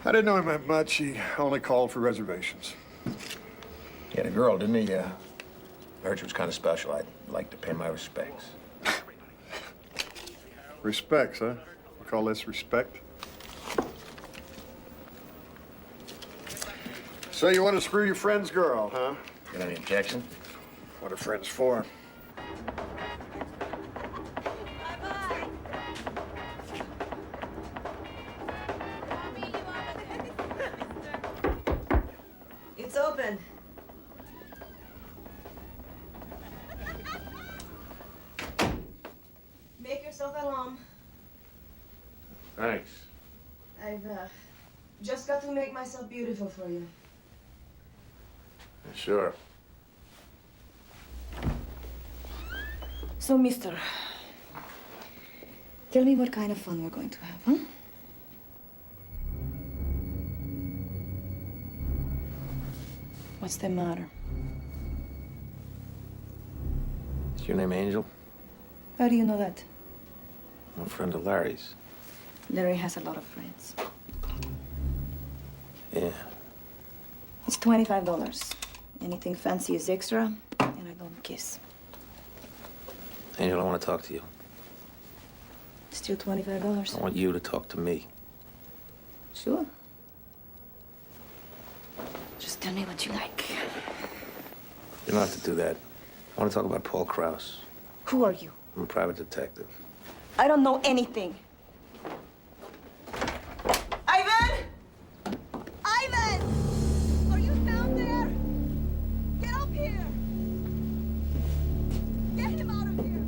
I didn't know him that much. He only called for reservations. He had a girl, didn't he? I heard she was kind of special. I'd like to pay my respects. Respects, huh? You call this respect? So you want to screw your friend's girl, huh? Got any objection? What are friends for? yourself at home. Thanks. I've just got to make myself beautiful for you. Sure. So, mister, tell me what kind of fun we're going to have, huh? What's the matter? Is your name Angel? How do you know that? I'm a friend of Larry's. Larry has a lot of friends. Yeah. It's $25. Anything fancy is extra, and I don't kiss. Angel, I want to talk to you. Still $25. I want you to talk to me. Sure. Just tell me what you like. You don't have to do that. I want to talk about Paul Krause. Who are you? I'm a private detective. I don't know anything. Ivan! Ivan! Are you down there? Get up here! Get him out of here!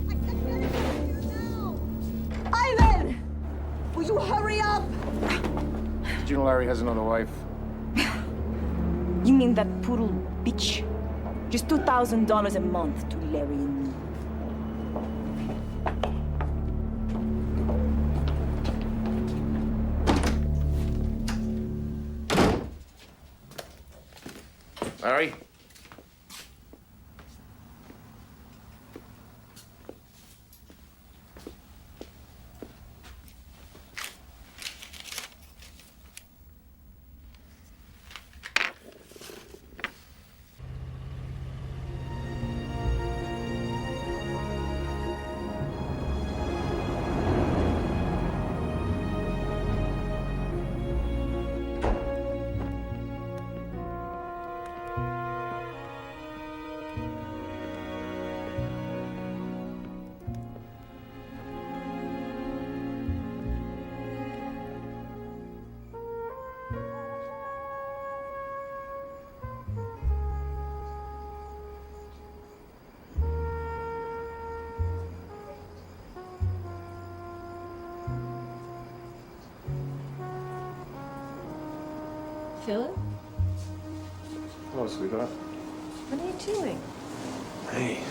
I said get him out of here now! Ivan! Will you hurry up? Did you know Larry has another wife? You mean that poodle bitch? Just $2,000 a month to Larry and me. Larry? Philip? Hello, sweetheart. What are you doing? Hey.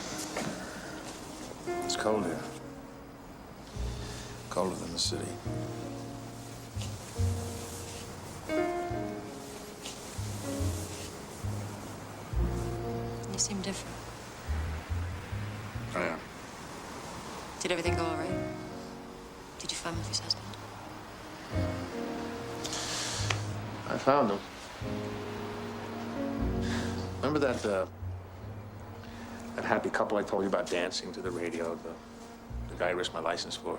It's cold here. Colder than the city. You seem different. I am. Did everything go all right? Did you find Murphy's husband? I found him. Remember that happy couple I told you about dancing to the radio? The guy I risked my license for.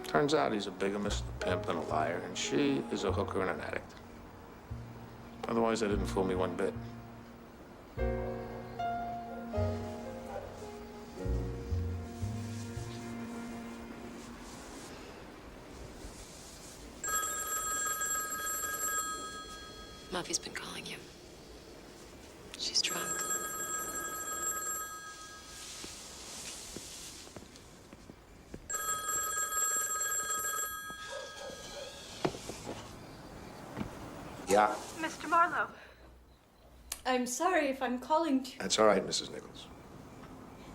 Turns out he's a bigamist, a pimp, and a liar, and she is a hooker and an addict. Otherwise, they didn't fool me one bit. Muffy's been calling you. She's drunk. Yeah, Mr. Marlowe. I'm sorry if I'm calling too. that's all right, Mrs. Nichols.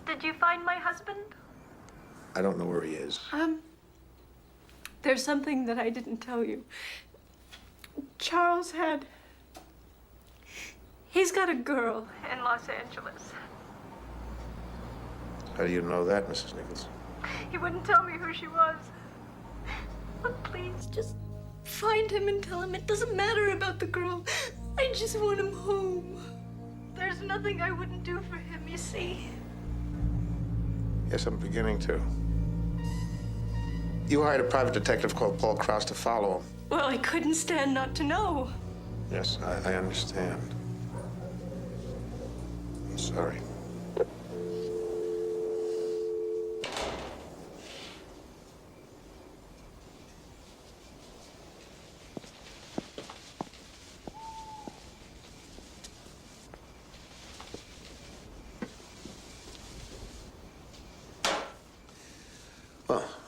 Did you find my husband? I don't know where he is. There's something that I didn't tell you. Charles he's got a girl in Los Angeles. How do you know that, Mrs. Nichols? He wouldn't tell me who she was. But please, just find him and tell him it doesn't matter about the girl. I just want him home. There's nothing I wouldn't do for him, you see. Yes, I'm beginning to. You hired a private detective called Paul Krause to follow him. Well, I couldn't stand not to know. Yes, I understand. I'm sorry.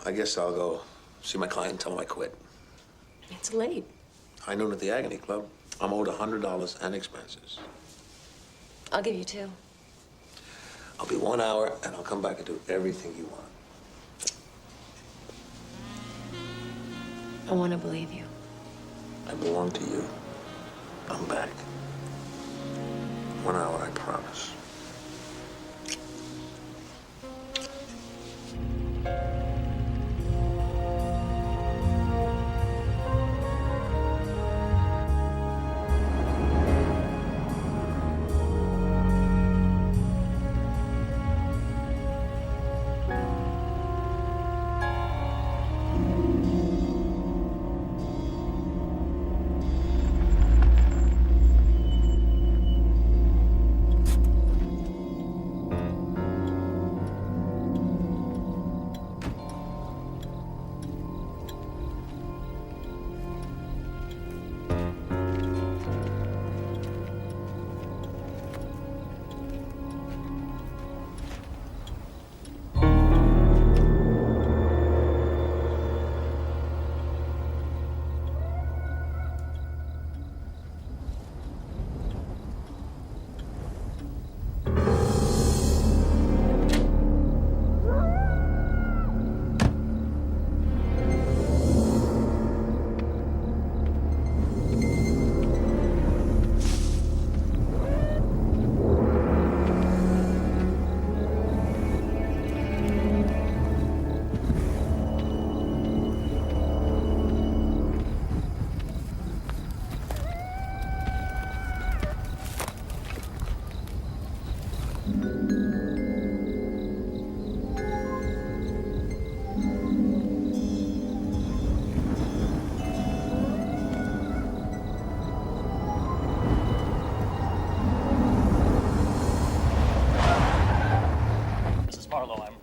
I guess I'll go see my client and tell him I quit. It's late. High noon at the Agony Club. I'm owed $100 and expenses. I'll give you 2. I'll be 1 hour, and I'll come back and do everything you want. I want to believe you. I belong to you. I'm back. 1 hour, I promise.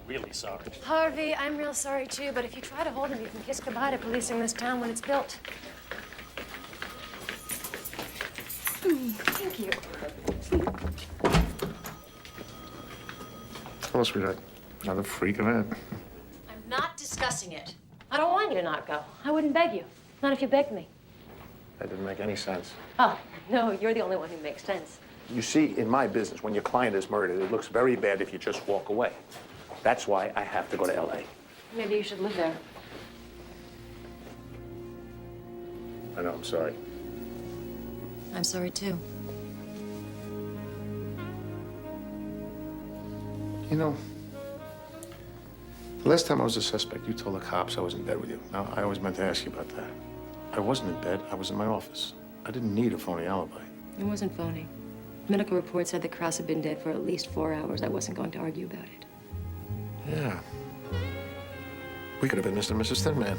Really sorry. Harvey, I'm real sorry too, but if you try to hold him, you can kiss goodbye to policing this town when it's built. Thank you. Oh, sweetheart. Another freak event. I'm not discussing it. I don't want you to not go. I wouldn't beg you. Not if you begged me. That didn't make any sense. Oh, no, you're the only one who makes sense. You see, in my business, when your client is murdered, it looks very bad if you just walk away. That's why I have to go to L.A. Maybe you should live there. I know, I'm sorry. I'm sorry too. You know, the last time I was a suspect, you told the cops I was in bed with you. Now, I always meant to ask you about that. I wasn't in bed. I was in my office. I didn't need a phony alibi. It wasn't phony. Medical report said that Krause had been dead for at least 4 hours. I wasn't going to argue about it. Yeah. We could have been Mr. and Mrs. Thin Man.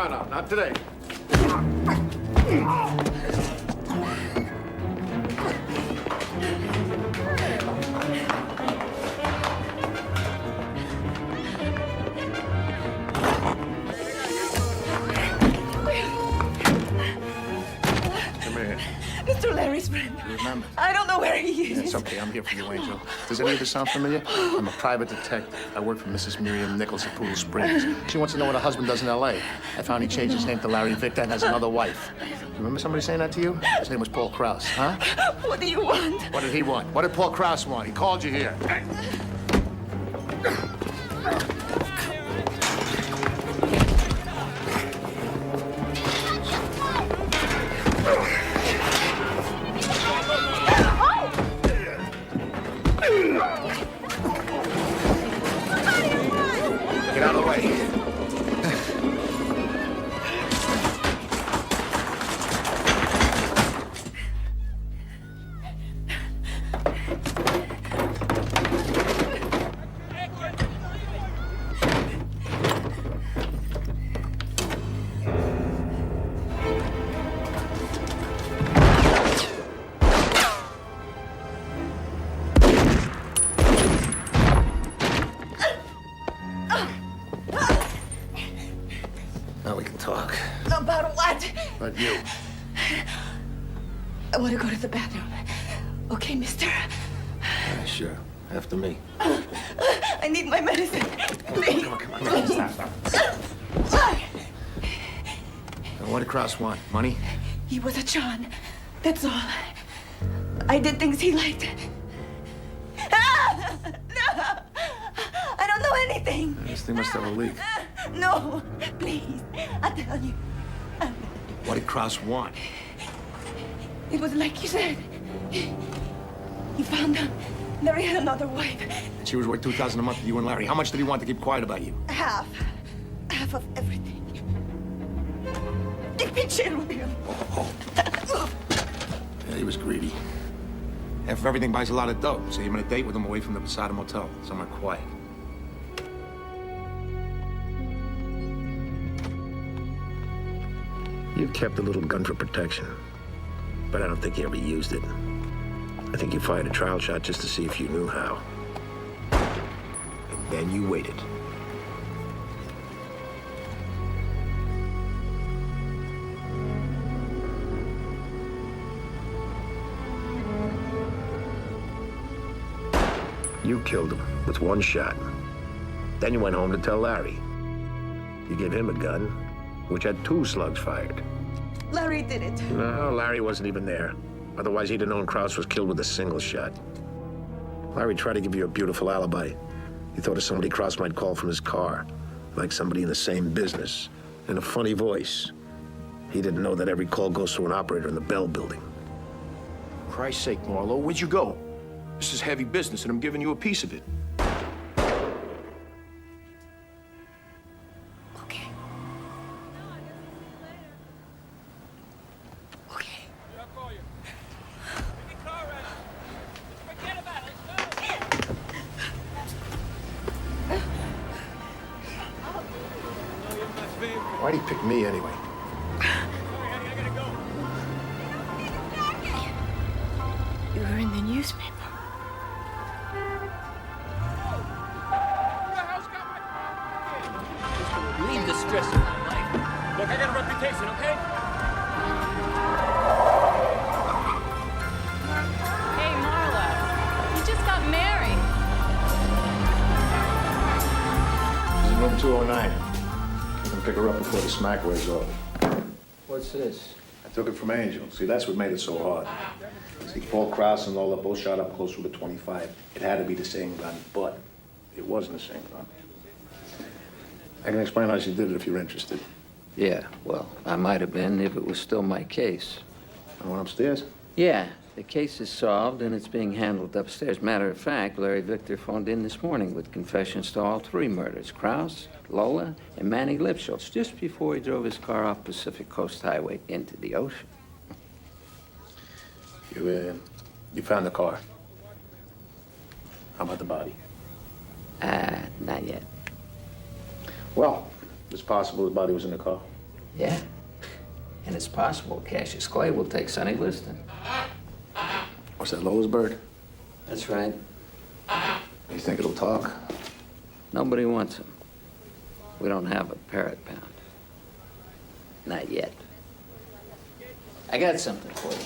No, not today. Mr. Larry's friend. You remember? I don't know where he is. It's okay. I'm here for you, Angel. Does any of this sound familiar? I'm a private detective. I work for Mrs. Miriam Nichols at Poodle Springs. She wants to know what her husband does in L.A. I found he changed his name to Larry Victor and has another wife. You remember somebody saying that to you? His name was Paul Krause, huh? What do you want? What did he want? What did Paul Krause want? He called you here. Get out of the way. You. I want to go to the bathroom. Okay, mister? Yeah, sure. After me. I need my medicine. Please. Come on. Stop. And what did Krause want? Money? He was a John. That's all. I did things he liked. Ah! No! I don't know anything. This thing must have a leak. No, please. I tell you. What did Krause want? It was like you said. He found out Larry had another wife. She was worth $2,000 a month to you and Larry. How much did he want to keep quiet about you? Half. Half of everything. Keep me chill with him. Yeah, he was greedy. Half of everything buys a lot of dough, so you're on a date with him away from the Posada Motel, somewhere quiet. You kept a little gun for protection, but I don't think you ever used it. I think you fired a trial shot just to see if you knew how. And then you waited. You killed him with one shot. Then you went home to tell Larry. You gave him a gun, which had 2 slugs fired. Larry did it. No, Larry wasn't even there. Otherwise, he'd have known Krause was killed with a single shot. Larry tried to give you a beautiful alibi. He thought of somebody Krause might call from his car, like somebody in the same business, in a funny voice. He didn't know that every call goes through an operator in the Bell building. For Christ's sake, Marlowe, where'd you go? This is heavy business, and I'm giving you a piece of it. Okay. Okay. Why'd he pick me anyway? You were in the newspaper. Leave the stress of my life. Look, I got a reputation, okay? Hey, Marlo, you just got married. This is room 209. You can pick her up before the smack wears off. What's this? I took it from Angel. See, that's what made it so hard. See, Paul Krause and Lola both shot up close with a 25. It had to be the same gun, but it wasn't the same gun. I can explain how she did it if you're interested. Yeah, well, I might have been if it was still my case. I went upstairs? Yeah, the case is solved and it's being handled upstairs. Matter of fact, Larry Victor phoned in this morning with confessions to all 3 murders. Krause, Lola, and Manny Lipschultz, just before he drove his car off Pacific Coast Highway into the ocean. You found the car. How about the body? Not yet. Well, it's possible the body was in the car. Yeah. And it's possible Cassius Clay will take Sonny Liston. What's that, Lola's bird? That's right. You think it'll talk? Nobody wants him. We don't have a parrot pound. Not yet. I got something for you.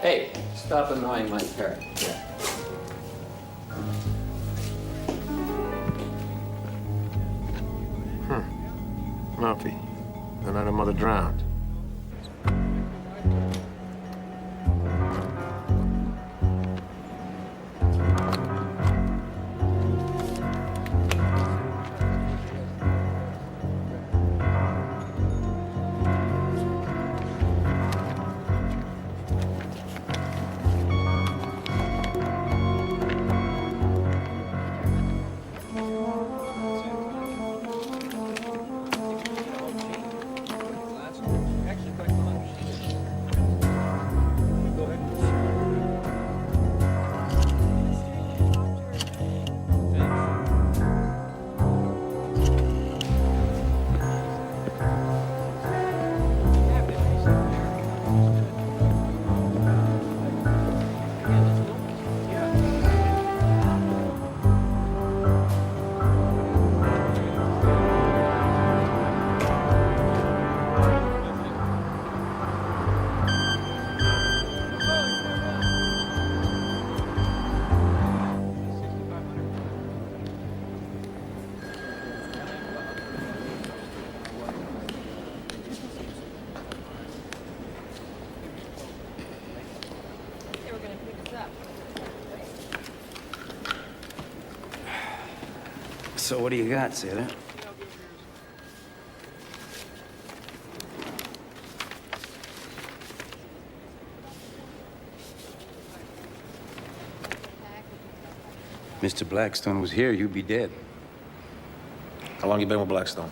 Hey, stop annoying my parrot. Murphy, the night her mother drowned. So what do you got, sailor? Mr. Blackstone was here, you'd be dead. How long you been with Blackstone?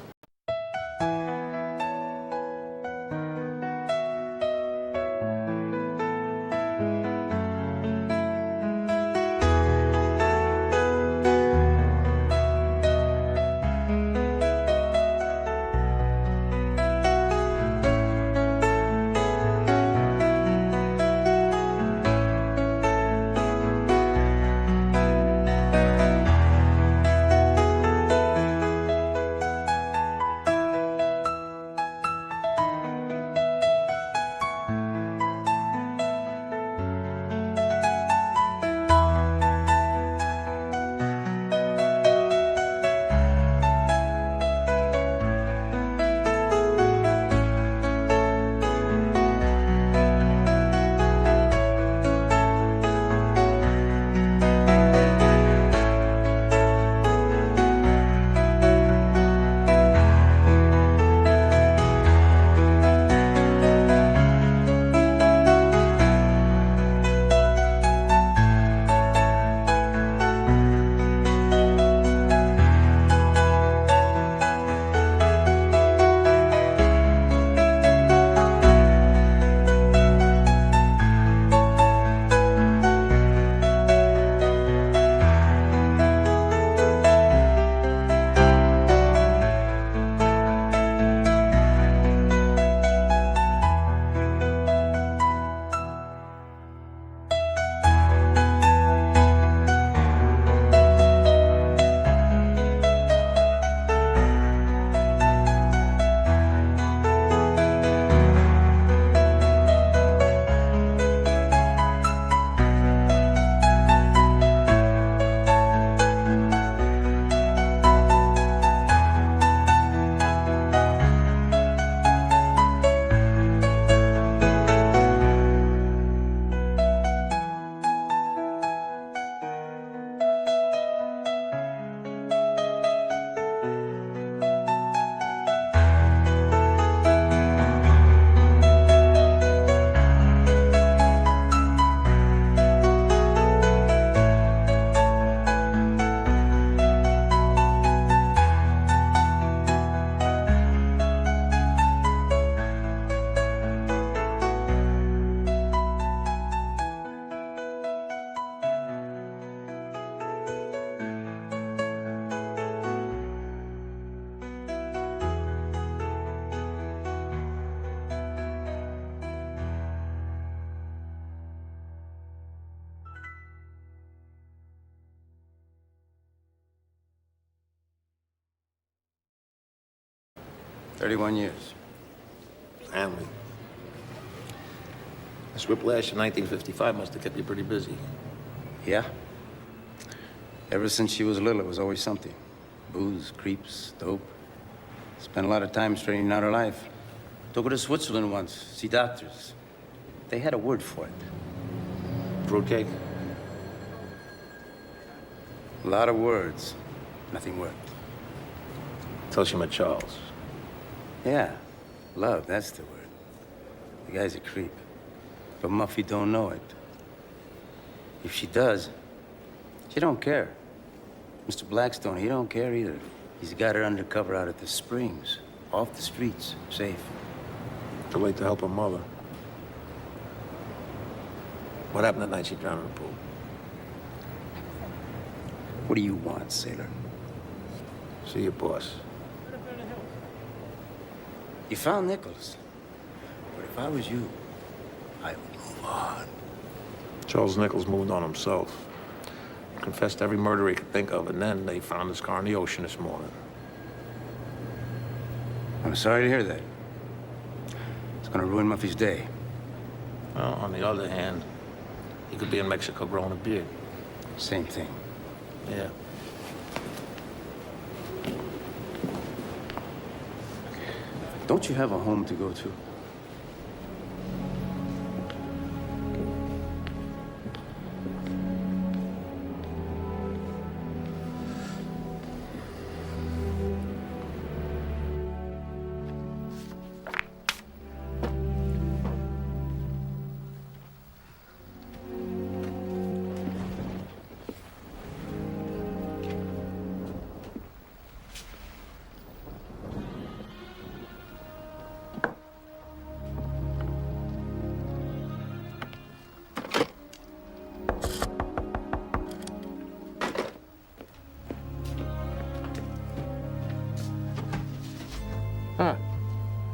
"31 years. Family. This whiplash in 1955 must have kept you pretty busy. Yeah. Ever since she was little, it was always something. Booze, creeps, dope. Spent a lot of time straightening out her life. Took her to Switzerland once, see doctors. They had a word for it. Fruitcake? A lot of words. Nothing worked. Till she met Charles. Yeah. Love, that's the word. The guy's a creep. But Muffy don't know it. If she does, she don't care. Mr. Blackstone, he don't care either. He's got her undercover out at the Springs, off the streets, safe. Too late to help her mother. What happened that night she drowned in the pool? What do you want, sailor? See your boss. You found Nichols. But if I was you, I would move on. Charles Nichols moved on himself. Confessed to every murder he could think of, and then they found his car in the ocean this morning. I'm sorry to hear that. It's gonna ruin Muffy's day. Well, on the other hand, he could be in Mexico growing a beard. Same thing. Yeah. Don't you have a home to go to?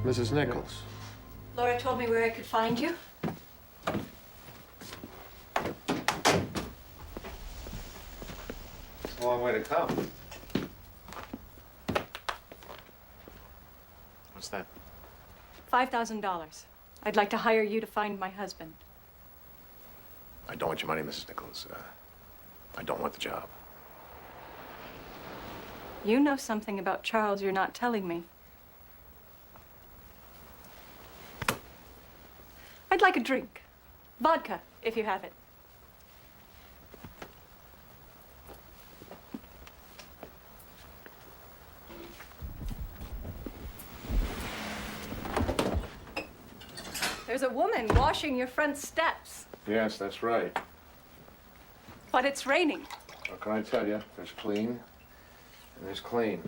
Mrs. Nichols. Laura told me where I could find you. It's a long way to come. What's that? $5,000. I'd like to hire you to find my husband. I don't want your money, Mrs. Nichols. I don't want the job. You know something about Charles you're not telling me. I'd like a drink. Vodka, if you have it. There's a woman washing your front steps, Yes, that's right. but it's raining. What can I tell you? There's clean and there's clean.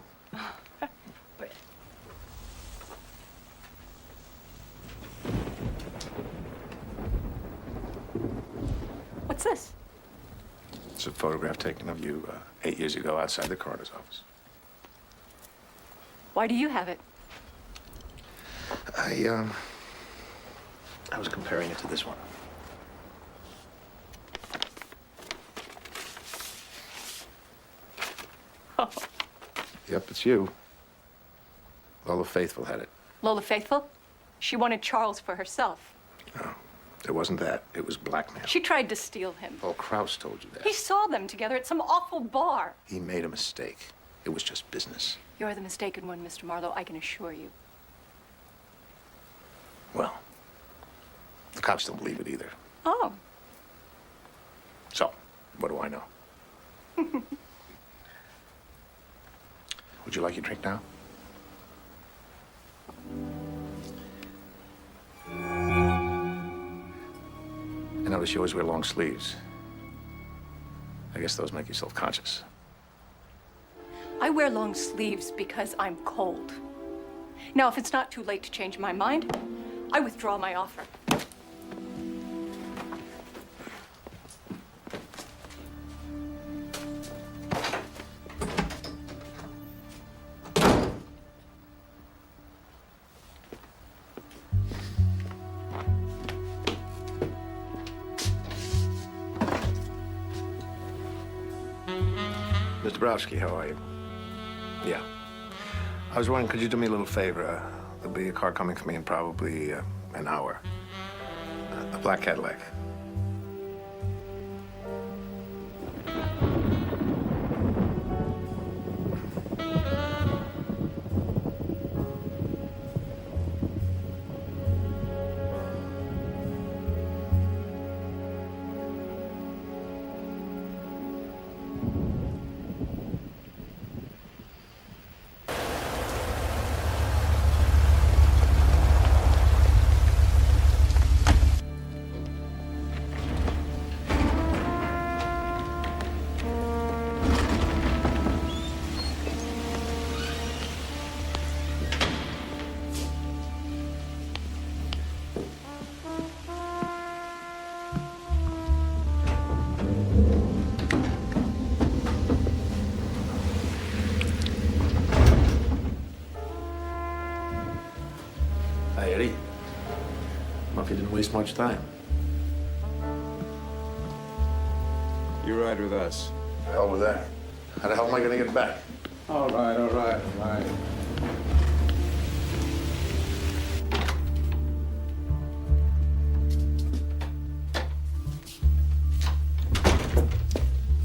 What's this? It's a photograph taken of you 8 years ago outside the coroner's office. Why do you have it? I was comparing it to this one. Oh. Yep, it's you. Lola Faithful had it. Lola Faithful? She wanted Charles for herself. No, it wasn't that. It was blackmail. She tried to steal him. Paul Krause told you that. He saw them together at some awful bar. He made a mistake. It was just business. You're the mistaken one, Mr. Marlowe, I can assure you. Well, the cops don't believe it either. Oh. So, what do I know? Would you like your drink now? I notice you always wear long sleeves. I guess those make you self-conscious. I wear long sleeves because I'm cold. Now, if it's not too late to change my mind, I withdraw my offer. Mr. Browski, how are you? Yeah. I was wondering, could you do me a little favor? There'll be a car coming for me in probably an hour. A black Cadillac. Hi, Eddie. Muffy didn't waste much time. You ride with us. The hell with that. How the hell am I gonna get back? All right, all right, all right.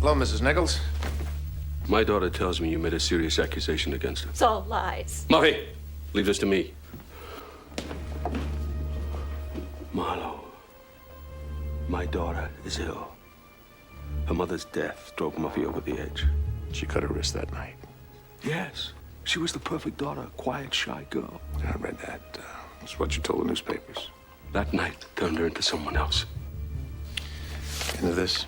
Hello, Mrs. Nichols. My daughter tells me you made a serious accusation against her. It's all lies. Muffy, leave this to me. Marlowe, my daughter is ill. Her mother's death drove Muffy over the edge. She cut her wrist that night. Yes. She was the perfect daughter, a quiet, shy girl. I read that. That's what you told the newspapers. That night turned her into someone else. Into this?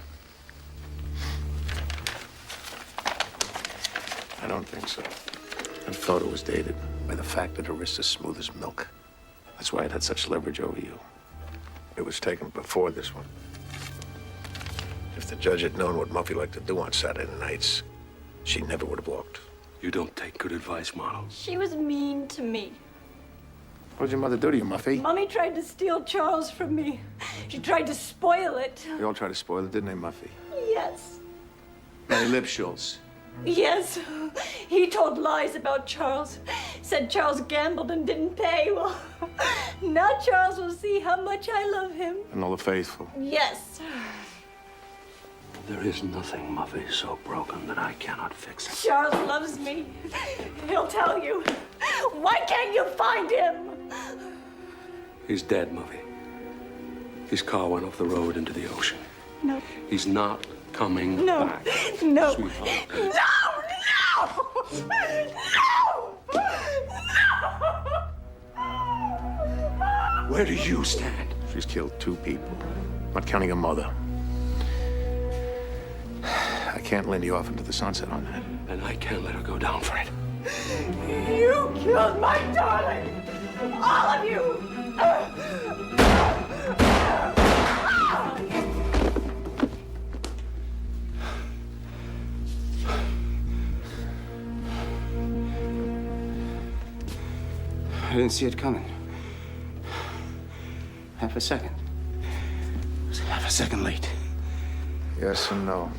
I don't think so. That photo was dated by the fact that her wrist is smooth as milk. That's why it had such leverage over you. It was taken before this one. If the judge had known what Muffy liked to do on Saturday nights, she never would have walked. You don't take good advice, Marlowe. She was mean to me. What did your mother do to you, Muffy? Mommy tried to steal Charles from me. She tried to spoil it. They all tried to spoil it, didn't they, Muffy? Yes. Manny Lipschultz. Yes. He told lies about Charles. Said Charles gambled and didn't pay. Well, now Charles will see how much I love him. And all the faithful. Yes. There is nothing, Muffy, so broken that I cannot fix it. Charles loves me. He'll tell you. Why can't you find him? He's dead, Muffy. His car went off the road into the ocean. No. He's not coming back. No. Sweetheart. No! Where do you stand? She's killed 2 people, not counting her mother. I can't lend you off into the sunset on that. And I can't let her go down for it. You killed my darling! All of you! I didn't see it coming. Half a second. It was half a second late. Yes and no.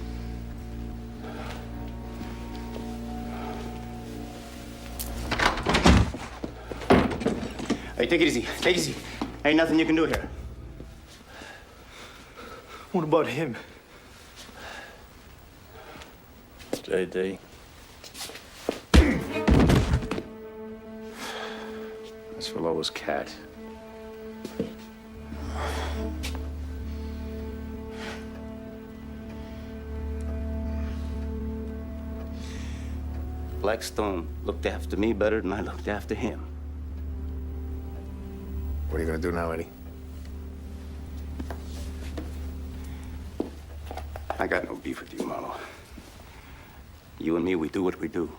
Hey, take it easy. Take it easy. Ain't nothing you can do here. What about him? JD. That's for Lola's cat. Blackstone looked after me better than I looked after him. What are you gonna do now, Eddie? I got no beef with you, Marlo. You and me, we do what we do.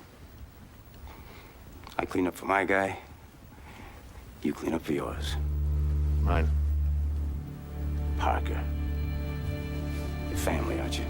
I clean up for my guy. You clean up for yours. Mine. Parker. You're family, aren't you?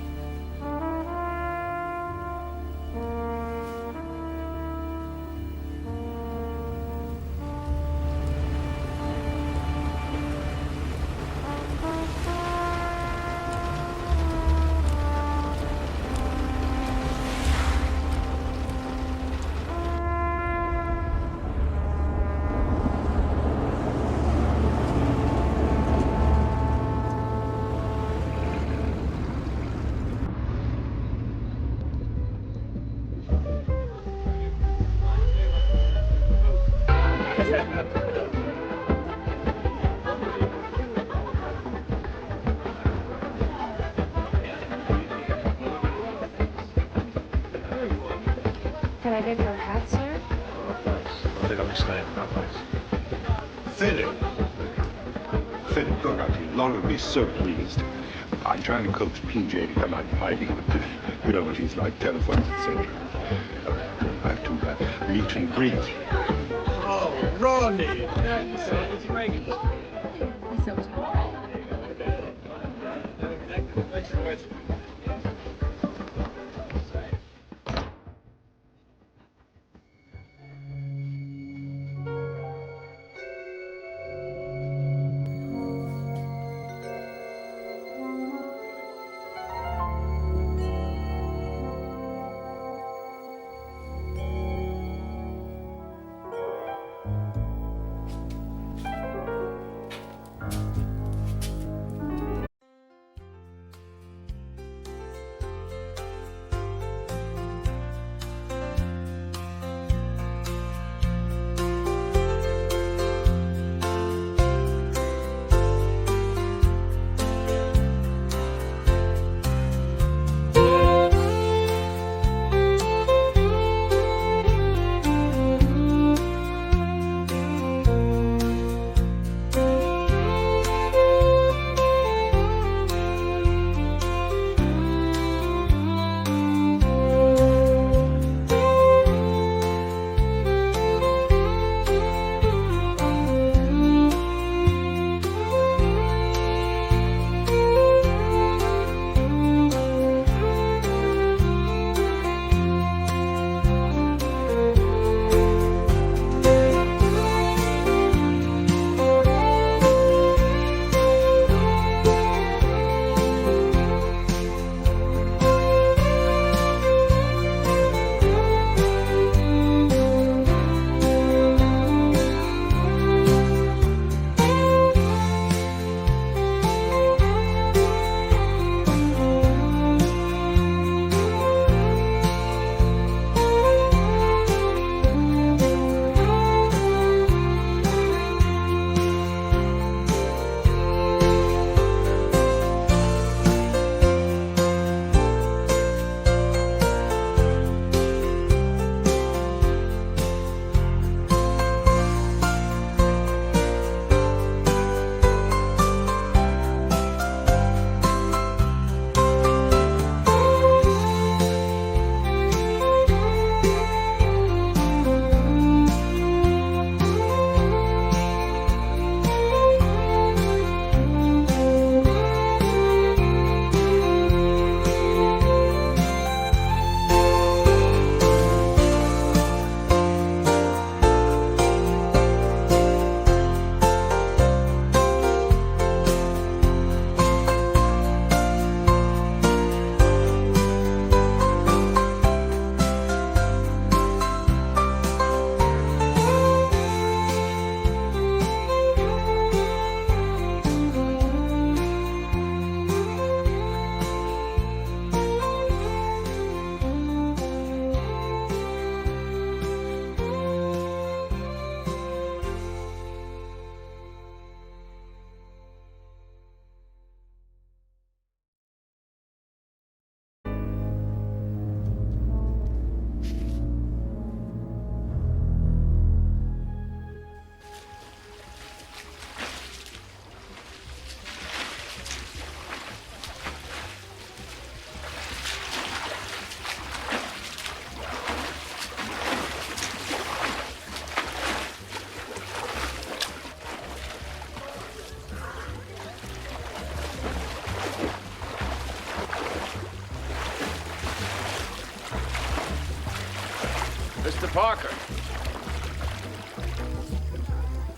Can I get your hat, sir? Oh, thanks. I think I'm staying. Oh, thanks. Philip! Philip, look, Laura will be so pleased. I'm trying to coax PJ to come out fighting, but you know what he's like, telephones, etc. I have to meet and greet. Oh, Ronnie! It's Reagan.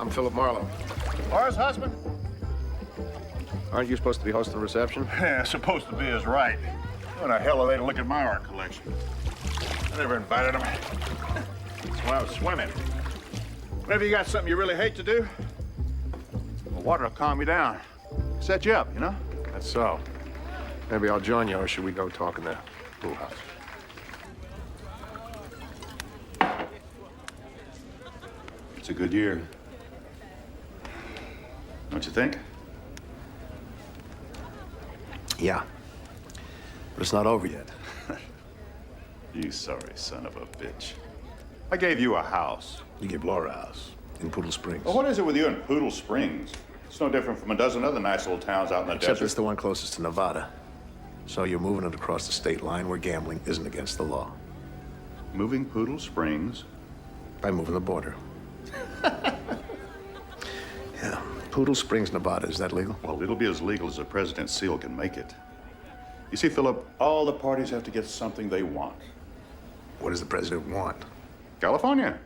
I'm Philip Marlowe. Laura's husband? Aren't you supposed to be hosting the reception? Yeah, supposed to be is right. Who in the hell are they to look at my art collection? I never invited them. That's why I was swimming. Maybe you got something you really hate to do? Well, water will calm you down. Set you up, you know? That's so. Maybe I'll join you, or should we go talk in the pool house? It's a good year. Don't you think? Yeah. But it's not over yet. You sorry son of a bitch. I gave you a house. You gave Laura a house in Poodle Springs. Well, what is it with you in Poodle Springs? It's no different from a dozen other nice little towns out in the Except desert. it's the one closest to Nevada. So you're moving it across the state line where gambling isn't against the law. Moving Poodle Springs? By moving the border. Yeah. Poodle Springs, Nevada, is that legal? Well, it'll be as legal as a president's seal can make it. You see, Philip, all the parties have to get something they want. What does the president want? California.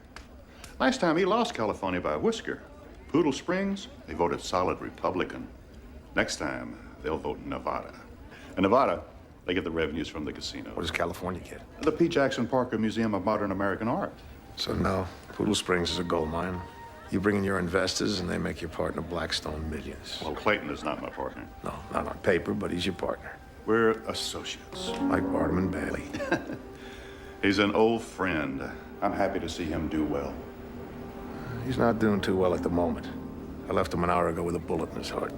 Last time he lost California by a whisker. Poodle Springs, they voted solid Republican. Next time, they'll vote Nevada. And Nevada, they get the revenues from the casino. What does California get? The P. Jackson Parker Museum of Modern American Art. So no, Poodle Springs is a gold mine. You bring in your investors and they make your partner Blackstone millions. Well, Clayton is not my partner. No, not on paper, but he's your partner. We're associates. Like Barnum and Bailey. He's an old friend. I'm happy to see him do well. He's not doing too well at the moment. I left him an hour ago with a bullet in his heart.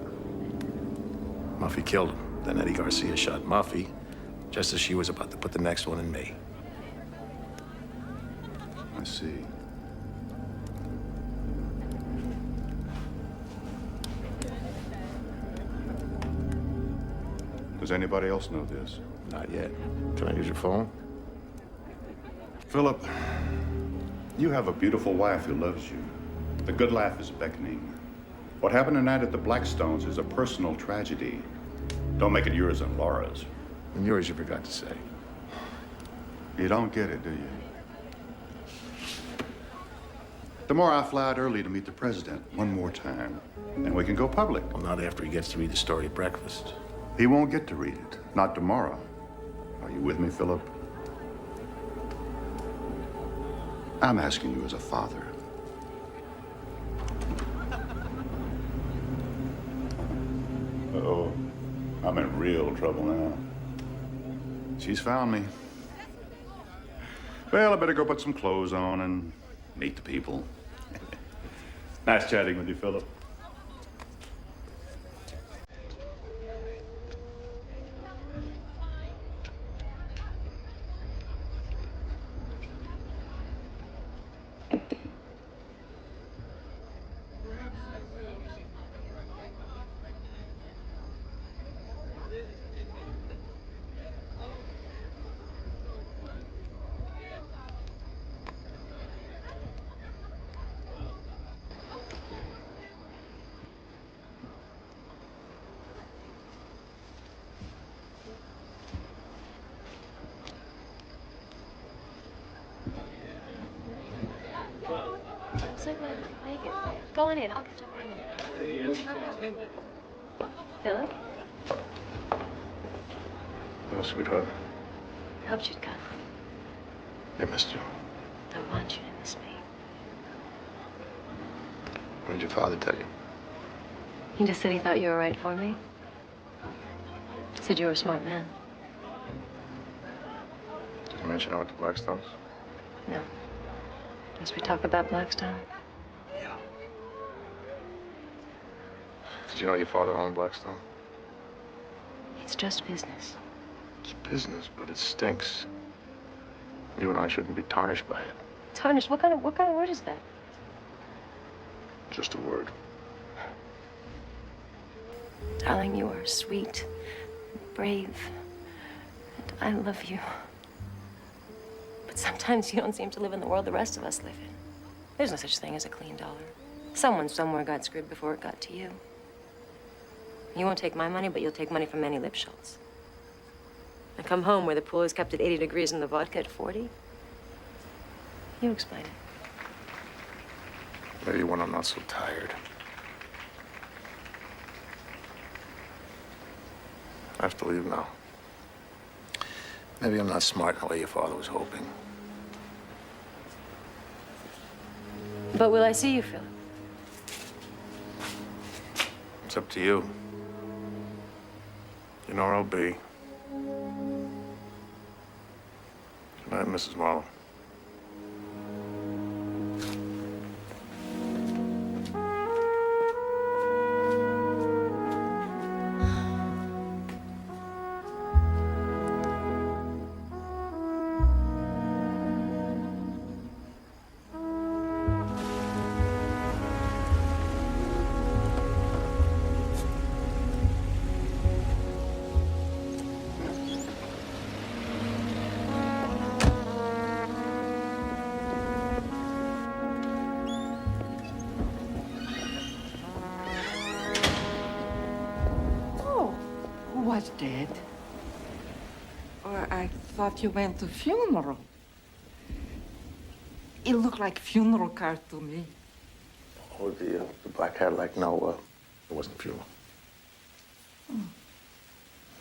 Muffy killed him. Then Eddie Garcia shot Muffy, just as she was about to put the next one in me. I see. Does anybody else know this? Not yet. Can I use your phone? Philip, you have a beautiful wife who loves you. The good life is beckoning. What happened tonight at the Blackstones is a personal tragedy. Don't make it yours and Laura's. And yours, you forgot to say. You don't get it, do you? Tomorrow I fly out early to meet the president one more time, and we can go public. Well, not after he gets to read the story at breakfast. He won't get to read it. Not tomorrow. Are you with me, Philip? I'm asking you as a father. Uh-oh. I'm in real trouble now. She's found me. Well, I better go put some clothes on and meet the people. Nice chatting with you, Philip. Go on in. I'll catch up in a minute. Philip? Oh, sweetheart. I hoped you'd come. I missed you. I want you to miss me. What did your father tell you? He just said he thought you were right for me. Said you were a smart man. Did you mention I went to Blackstone's? No. Did we talk about Blackstone? Yeah. Did you know your father owned Blackstone? It's just business. It's business, but it stinks. You and I shouldn't be tarnished by it. Tarnished? What kind of word is that? Just a word. Darling, you are sweet, brave, and I love you. But sometimes you don't seem to live in the world the rest of us live in. There's no such thing as a clean dollar. Someone somewhere got screwed before it got to you. You won't take my money, but you'll take money from Manny Lipschultz. I come home where the pool is kept at 80 degrees and the vodka at 40. You explain it. Maybe when I'm not so tired. I have to leave now. Maybe I'm not smart in the way your father was hoping. But will I see you, Philip? It's up to you. You know where I'll be. Good night, Mrs. Marlowe. Was dead? Or I thought you went to funeral. It looked like funeral card to me. Oh, the black Cadillac? No, it wasn't a funeral.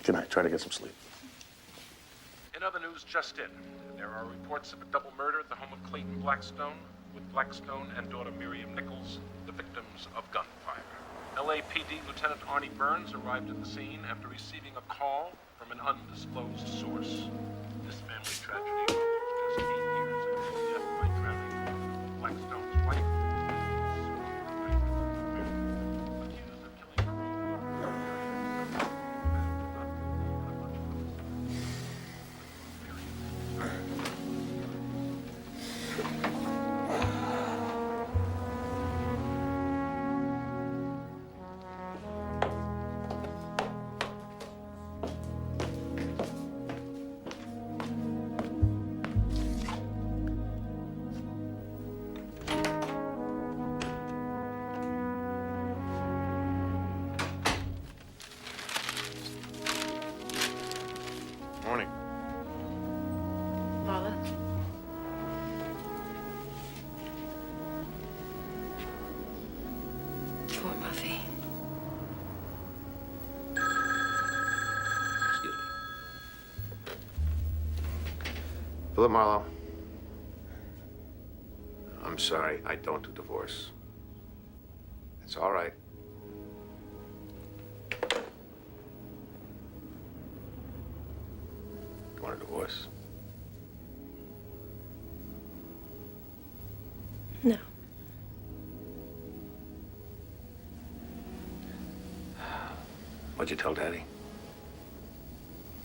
Good night. Try to get some sleep. In other news, just in, there are reports of a double murder at the home of Clayton Blackstone, with Blackstone and daughter Miriam Nichols the victims of gunfire. LAPD Lieutenant Arnie Burns arrived at the scene after receiving a call from an undisclosed source. This family tragedy follows just 8 years after the death by drowning of Blackstone's wife. Morning. Marla? Poor Muffy. Excuse me. Philip Marlowe. I'm sorry, I don't do divorce. It's all right. You want a divorce? No. What'd you tell Daddy?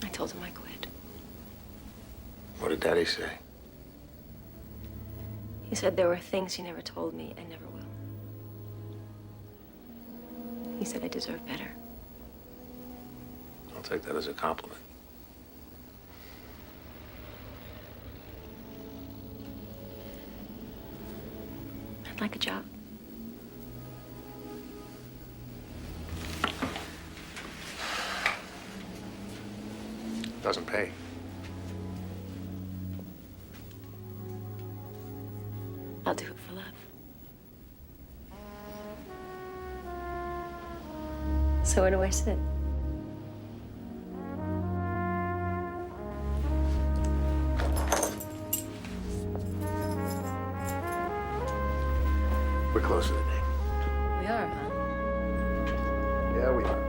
I told him I quit. What did Daddy say? He said there were things he never told me and never will. He said I deserve better. I'll take that as a compliment. I'd like a job. Doesn't pay. I'll do it for love. So where do I sit? We're closer than me. We are, huh? Yeah, we are.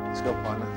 Let's go, partner.